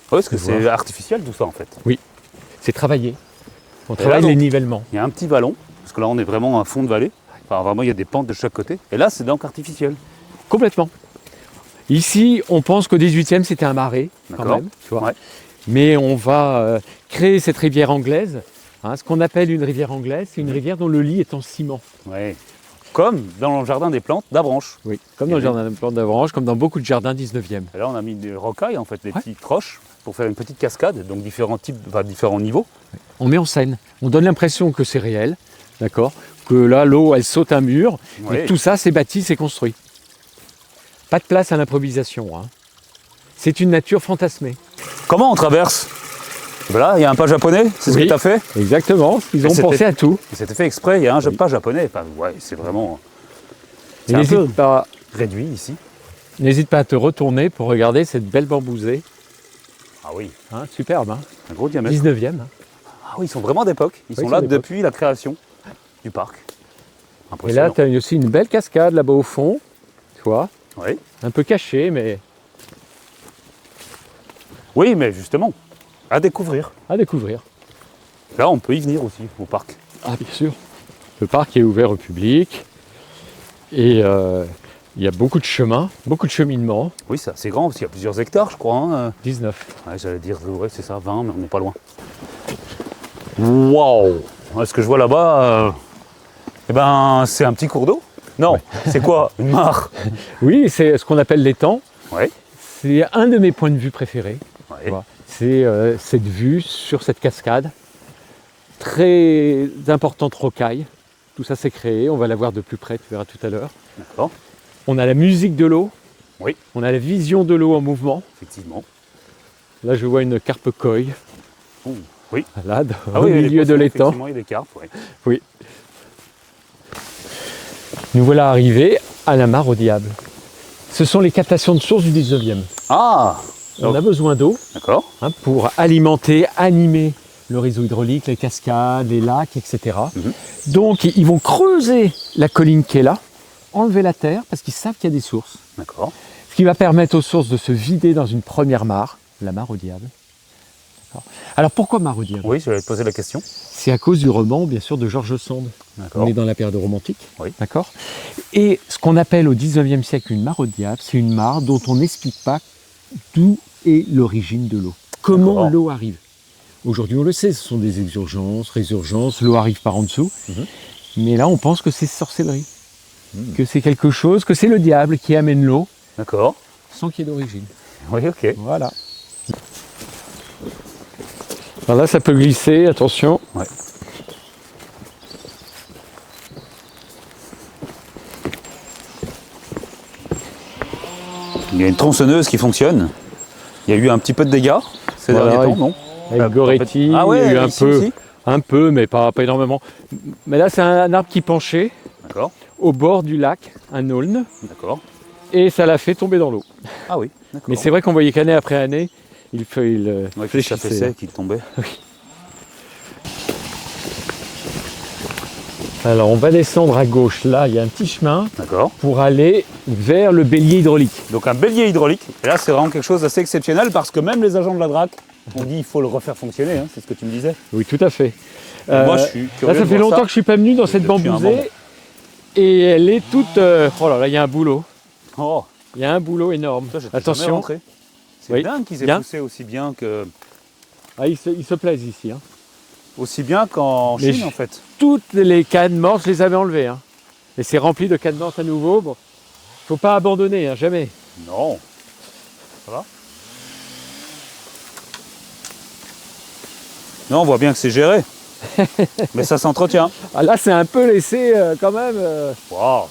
S1: parce que
S2: Tu
S1: c'est
S2: vois.
S1: artificiel tout ça en fait.
S2: C'est travaillé. On
S1: là,
S2: travaille
S1: donc,
S2: les nivellements.
S1: Il y a un petit vallon, parce que là on est vraiment à fond de vallée. Enfin vraiment il y a des pentes de chaque côté. Et là c'est donc artificiel.
S2: Complètement. Ici, on pense qu'au 18e, c'était un marais, quand
S1: D'accord.
S2: même. Tu vois.
S1: Ouais.
S2: Mais on va créer cette rivière anglaise. Ce qu'on appelle une rivière anglaise, c'est une rivière dont le lit est en ciment.
S1: Ouais. Comme dans le jardin des plantes d'Avranches.
S2: Oui, comme dans le jardin de plantes d'Avranches, comme dans beaucoup de jardins 19e.
S1: Et là on a mis des rocailles en fait, des
S2: Ouais.
S1: petites roches pour faire une petite cascade, donc différents types, différents niveaux.
S2: On met en scène. On donne l'impression que c'est réel, d'accord? Que là, l'eau, elle saute un mur.
S1: Ouais.
S2: Et tout ça, c'est bâti, c'est construit. Pas de place à l'improvisation. C'est une nature fantasmée.
S1: Comment on traverse? Voilà, il y a un pas japonais, c'est ce
S2: Oui.
S1: que tu as fait.
S2: Exactement, ils ont
S1: c'était-
S2: pensé à tout.
S1: Et c'était fait exprès, il y a un pas japonais. Enfin, ouais, c'est vraiment.
S2: Et
S1: C'est un peu
S2: n'hésite
S1: réduit ici.
S2: pas à te retourner pour regarder cette belle bambousée.
S1: Ah oui,
S2: Superbe,
S1: un gros diamètre.
S2: 19e.
S1: Ah oui, ils sont vraiment d'époque. Ils
S2: Oui,
S1: sont
S2: ils
S1: là
S2: sont d'époque.
S1: depuis la création du parc.
S2: Et
S1: Impressionnant.
S2: là, tu as aussi une belle cascade là-bas au fond, tu vois,
S1: Oui.
S2: un peu cachée, mais
S1: Oui, mais justement, à découvrir.
S2: à découvrir.
S1: Là, on peut y venir aussi, au parc.
S2: Ah, bien sûr. Le parc est ouvert au public et il y a beaucoup de chemins, beaucoup de cheminements.
S1: Oui, c'est assez grand, parce qu'il y a plusieurs hectares, je crois. Hein.
S2: 19.
S1: Ouais, j'allais dire, ouais, c'est ça, 20, mais on n'est pas loin. Waouh! Ce que je vois là-bas, c'est un petit cours d'eau? Non, c'est quoi? Une mare?
S2: Oui, c'est ce qu'on appelle l'étang.
S1: Oui.
S2: C'est un de mes points de vue préférés.
S1: Ouais.
S2: Tu vois. C'est cette vue sur cette cascade. Très importante rocaille. Tout ça s'est créé, on va la voir de plus près, tu verras tout à l'heure.
S1: D'accord,
S2: On a la musique de l'eau.
S1: Oui.
S2: On a la vision de l'eau en mouvement.
S1: effectivement.
S2: Là, je vois une carpe koi,
S1: Ouh, oui.
S2: là,
S1: Ah
S2: au
S1: oui, les
S2: milieu de
S1: poissons,
S2: l'étang.
S1: effectivement, il y a des carpes, ouais.
S2: Nous voilà arrivés à la mare au diable. Ce sont les captations de sources du 19e.
S1: Ah!
S2: On a besoin d'eau
S1: D'accord.
S2: pour alimenter, animer le réseau hydraulique, les cascades, les lacs, etc. Donc, ils vont creuser la colline qui est là, enlever la terre, parce qu'ils savent qu'il y a des sources.
S1: D'accord.
S2: Ce qui va permettre aux sources de se vider dans une première mare, la mare au diable. D'accord. Alors, pourquoi mare au diable?
S1: Oui, je vais te poser la question.
S2: C'est à cause du roman, bien sûr, de George Sand.
S1: D'accord.
S2: On est dans la période romantique,
S1: Oui.
S2: d'accord. Et ce qu'on appelle au 19e siècle une mare au diable, c'est une mare dont on n'explique pas d'où est l'origine de l'eau. Comment
S1: D'accord.
S2: l'eau arrive. Aujourd'hui, on le sait, ce sont des exurgences, résurgences, l'eau arrive par en dessous. Mais là, on pense que c'est sorcellerie, que c'est quelque chose, que c'est le diable qui amène l'eau
S1: D'accord.
S2: sans qu'il y ait d'origine.
S1: Oui, ok.
S2: Voilà. Alors là, ça peut glisser, attention.
S1: Ouais. Il y a une tronçonneuse qui fonctionne. Il y a eu un petit peu de dégâts ces
S2: Voilà,
S1: derniers temps, non?
S2: Avec Goretti,
S1: Ah ouais,
S2: il y a eu
S1: ici aussi.
S2: un peu, mais pas énormément. Mais là, c'est un arbre qui penchait
S1: D'accord,
S2: au bord du lac, un aulne,
S1: d'accord.
S2: et ça l'a fait tomber dans l'eau.
S1: Ah oui, d'accord.
S2: Mais c'est vrai qu'on voyait qu'année après année, il
S1: Ouais, puis ça
S2: fléchissait.
S1: fessait, qu'il tombait.
S2: Alors, on va descendre à gauche. Là, il y a un petit chemin
S1: D'accord.
S2: pour aller vers le bélier hydraulique.
S1: Donc un bélier hydraulique. Et là, c'est vraiment quelque chose d'assez exceptionnel parce que même les agents de la DRAC ont dit il faut le refaire fonctionner, hein, c'est ce que tu me disais.
S2: Oui, tout à fait.
S1: Moi, je suis curieux
S2: Là, ça
S1: de
S2: fait
S1: voir
S2: longtemps
S1: ça.
S2: que je suis pas venu dans cette
S1: Depuis un moment.
S2: bambousée. Et elle est toute... Oh là là, il y a un boulot.
S1: Oh,
S2: Il y a un boulot énorme.
S1: toi, j'étais jamais
S2: Attention.
S1: rentré. C'est
S2: Oui.
S1: dingue qu'ils aient
S2: Bien.
S1: poussé aussi bien que
S2: Ah, ils se plaisent ici. Hein.
S1: aussi bien qu'en
S2: Mais
S1: Chine en fait.
S2: Toutes les cannes mortes, je les avais enlevées. Hein. Et c'est rempli de cannes mortes à nouveau. Bon, faut pas abandonner, hein, jamais.
S1: Non. Ça va? Non, on voit bien que c'est géré. Mais ça s'entretient.
S2: Ah, là, c'est un peu laissé quand même.
S1: Waouh.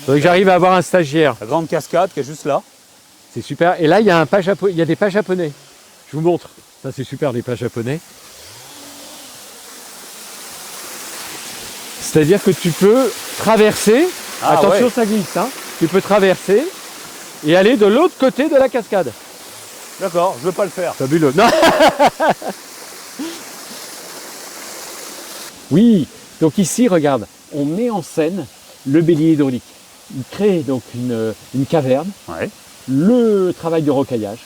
S2: Faudrait que j'arrive à avoir un stagiaire.
S1: La grande cascade qui est juste là.
S2: C'est super. Et là, il y a un pas il y a des pas japonais. Je vous montre. Ça, c'est super, les pas japonais. C'est-à-dire que tu peux traverser.
S1: Ah,
S2: Attention,
S1: ouais.
S2: ça glisse. Hein. Tu peux traverser et aller de l'autre côté de la cascade.
S1: D'accord, je veux pas le faire.
S2: Fabuleux. Non. Oui. Donc ici, regarde, on met en scène le bélier hydraulique. Il crée donc une caverne.
S1: Ouais.
S2: Le travail de rocaillage,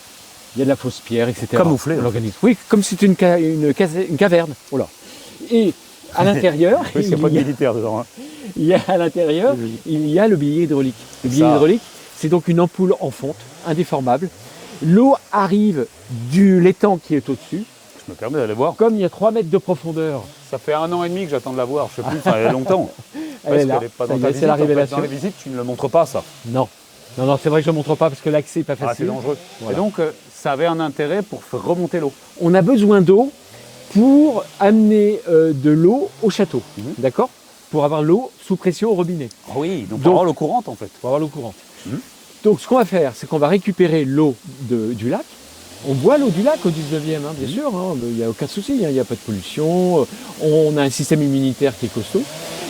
S2: il y a de la fausse pierre, etc.
S1: Camouflé,
S2: On
S1: hein.
S2: l'organise. Oui, comme si c'était une caverne. Oh là. Et à l'intérieur,
S1: Oui, il n'y a pas de militaire dedans. Hein.
S2: il y a à l'intérieur, il y a le bélier hydraulique. Le bélier
S1: Ça.
S2: hydraulique, c'est donc une ampoule en fonte, indéformable. L'eau arrive de l'étang qui est au-dessus.
S1: Je me permets d'aller voir.
S2: Comme il y a 3 mètres de profondeur,
S1: Ça fait 1 an et demi que j'attends de la voir. Je sais plus, ça fait longtemps.
S2: elle est là.
S1: qu'elle est pas
S2: Ça
S1: dans
S2: y
S1: ta
S2: est,
S1: visite.
S2: c'est la
S1: En fait.
S2: révélation.
S1: Dans les visites, tu ne le montres pas, ça.
S2: Non. Non, c'est vrai que je ne le montre pas parce que l'accès n'est pas
S1: Ah, c'est
S2: facile.
S1: dangereux.
S2: Voilà.
S1: Et donc, ça avait un intérêt pour faire remonter l'eau.
S2: On a besoin d'eau pour amener de l'eau au château.
S1: Mhm.
S2: D'accord? Pour avoir l'eau sous pression au robinet.
S1: Oui, donc
S2: Donc-
S1: pour avoir l'eau courante, en fait.
S2: Pour avoir l'eau courante.
S1: Mhm.
S2: Donc ce qu'on va faire, c'est qu'on va récupérer l'eau du lac. On boit l'eau du lac au 19e, hein, bien sûr, hein, il n'y a aucun souci, hein, il n'y a pas de pollution, on a un système immunitaire qui est costaud.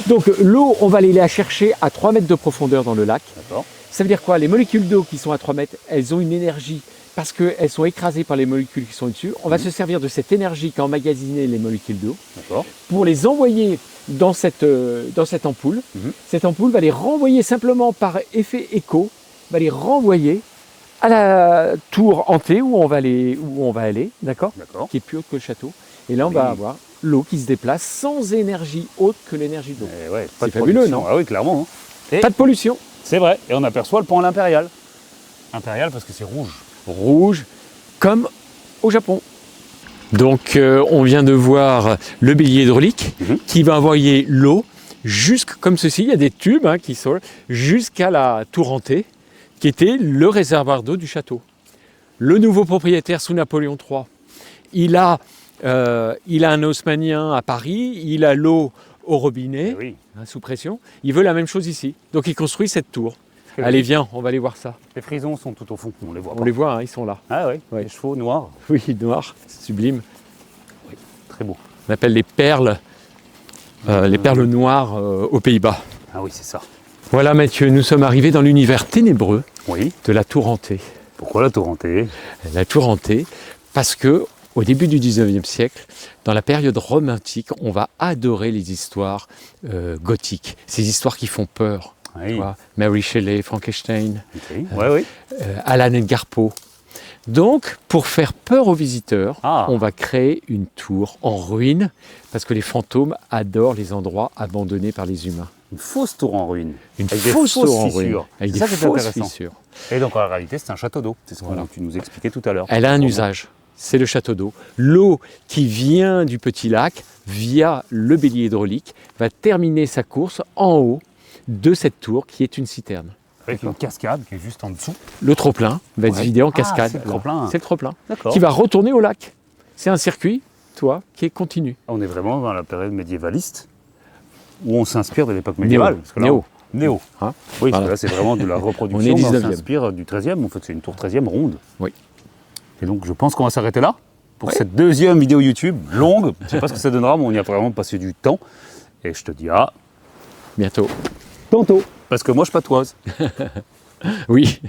S2: Donc l'eau, on va aller la chercher à 3 mètres de profondeur dans le lac.
S1: D'accord.
S2: Ça veut dire quoi? Les molécules d'eau qui sont à 3 mètres, elles ont une énergie parce qu'elles sont écrasées par les molécules qui sont au-dessus. On va se servir de cette énergie qu'a emmagasinée les molécules d'eau
S1: D'accord.
S2: pour les envoyer dans cette ampoule.
S1: Mhm.
S2: Cette ampoule va les renvoyer simplement par effet écho, va les renvoyer à la tour hantée où on va aller, d'accord,
S1: D'accord.
S2: qui est plus haute que le château. Et là, on
S1: Oui.
S2: va avoir l'eau qui se déplace sans énergie autre que l'énergie de l'eau.
S1: Et ouais, pas
S2: C'est
S1: de
S2: fabuleux,
S1: production.
S2: non?
S1: Ah oui, clairement. hein. Et
S2: Pas de pollution.
S1: c'est vrai. Et on aperçoit le pont à l'impérial. Impérial parce que c'est rouge.
S2: Rouge, comme au Japon. Donc, on vient de voir le bélier hydraulique
S1: Mhm.
S2: qui va envoyer l'eau comme ceci. Il y a des tubes qui sont jusqu'à la tour hantée, qui était le réservoir d'eau du château. Le nouveau propriétaire sous Napoléon III, il a un haussmannien à Paris, il a l'eau au robinet,
S1: Eh oui.
S2: sous pression. Il veut la même chose ici. Donc, il construit cette tour.
S1: Eh
S2: Allez,
S1: oui.
S2: viens, on va aller voir ça.
S1: Les frisons sont tout au fond. On les voit
S2: On
S1: pas.
S2: les voit, hein, ils sont là.
S1: Ah oui.
S2: Ouais.
S1: Les chevaux noirs.
S2: Oui, noir, sublime.
S1: Très beau.
S2: On appelle les perles noires aux Pays-Bas.
S1: Ah oui, c'est ça.
S2: Voilà Mathieu, nous sommes arrivés dans l'univers ténébreux
S1: Oui.
S2: de la tour hantée.
S1: Pourquoi la tour hantée?
S2: La tour hantée, parce que au début du 19e siècle, dans la période romantique, on va adorer les histoires gothiques, ces histoires qui font peur.
S1: Oui.
S2: Tu vois, Mary Shelley, Frankenstein,
S1: Ok. Ouais, oui.
S2: Alan Edgar Poe. Donc, pour faire peur aux visiteurs,
S1: Ah.
S2: on va créer une tour en ruine, parce que les fantômes adorent les endroits abandonnés par les humains.
S1: Une fausse tour en ruine.
S2: Une
S1: Avec des
S2: fausse
S1: fausses
S2: tour en ruine,
S1: fissures.
S2: avec
S1: C'est
S2: des
S1: ça qui est
S2: fausses
S1: intéressant.
S2: fissures.
S1: Et donc en réalité, c'est un château d'eau. C'est ce que
S2: Voilà.
S1: tu nous expliquais tout à l'heure.
S2: Elle a un usage, c'est le château d'eau. L'eau qui vient du petit lac, via le bélier hydraulique, va terminer sa course en haut de cette tour qui est une citerne.
S1: Avec une cascade qui est juste en dessous.
S2: Le trop-plein va être
S1: Ouais.
S2: vidé en
S1: Ah,
S2: cascade.
S1: c'est le
S2: là.
S1: trop-plein.
S2: C'est le trop-plein.
S1: D'accord.
S2: Qui va retourner au lac. C'est un circuit, qui est continu.
S1: On est vraiment dans la période médiévaliste où on s'inspire de l'époque médiévale. Parce que là,
S2: Néo.
S1: Néo.
S2: Hein.
S1: Oui,
S2: Voilà.
S1: là c'est vraiment de la reproduction,
S2: On est
S1: mais on
S2: 19e.
S1: s'inspire du 13e. En fait, c'est une tour 13e ronde.
S2: Oui.
S1: Et donc, je pense qu'on va s'arrêter là pour
S2: Oui.
S1: cette deuxième vidéo YouTube longue. Je ne sais pas ce que ça donnera, mais on y a vraiment passé du temps. Et je te dis à
S2: Bientôt.
S1: tantôt. Parce que moi, je patoise.
S2: Oui.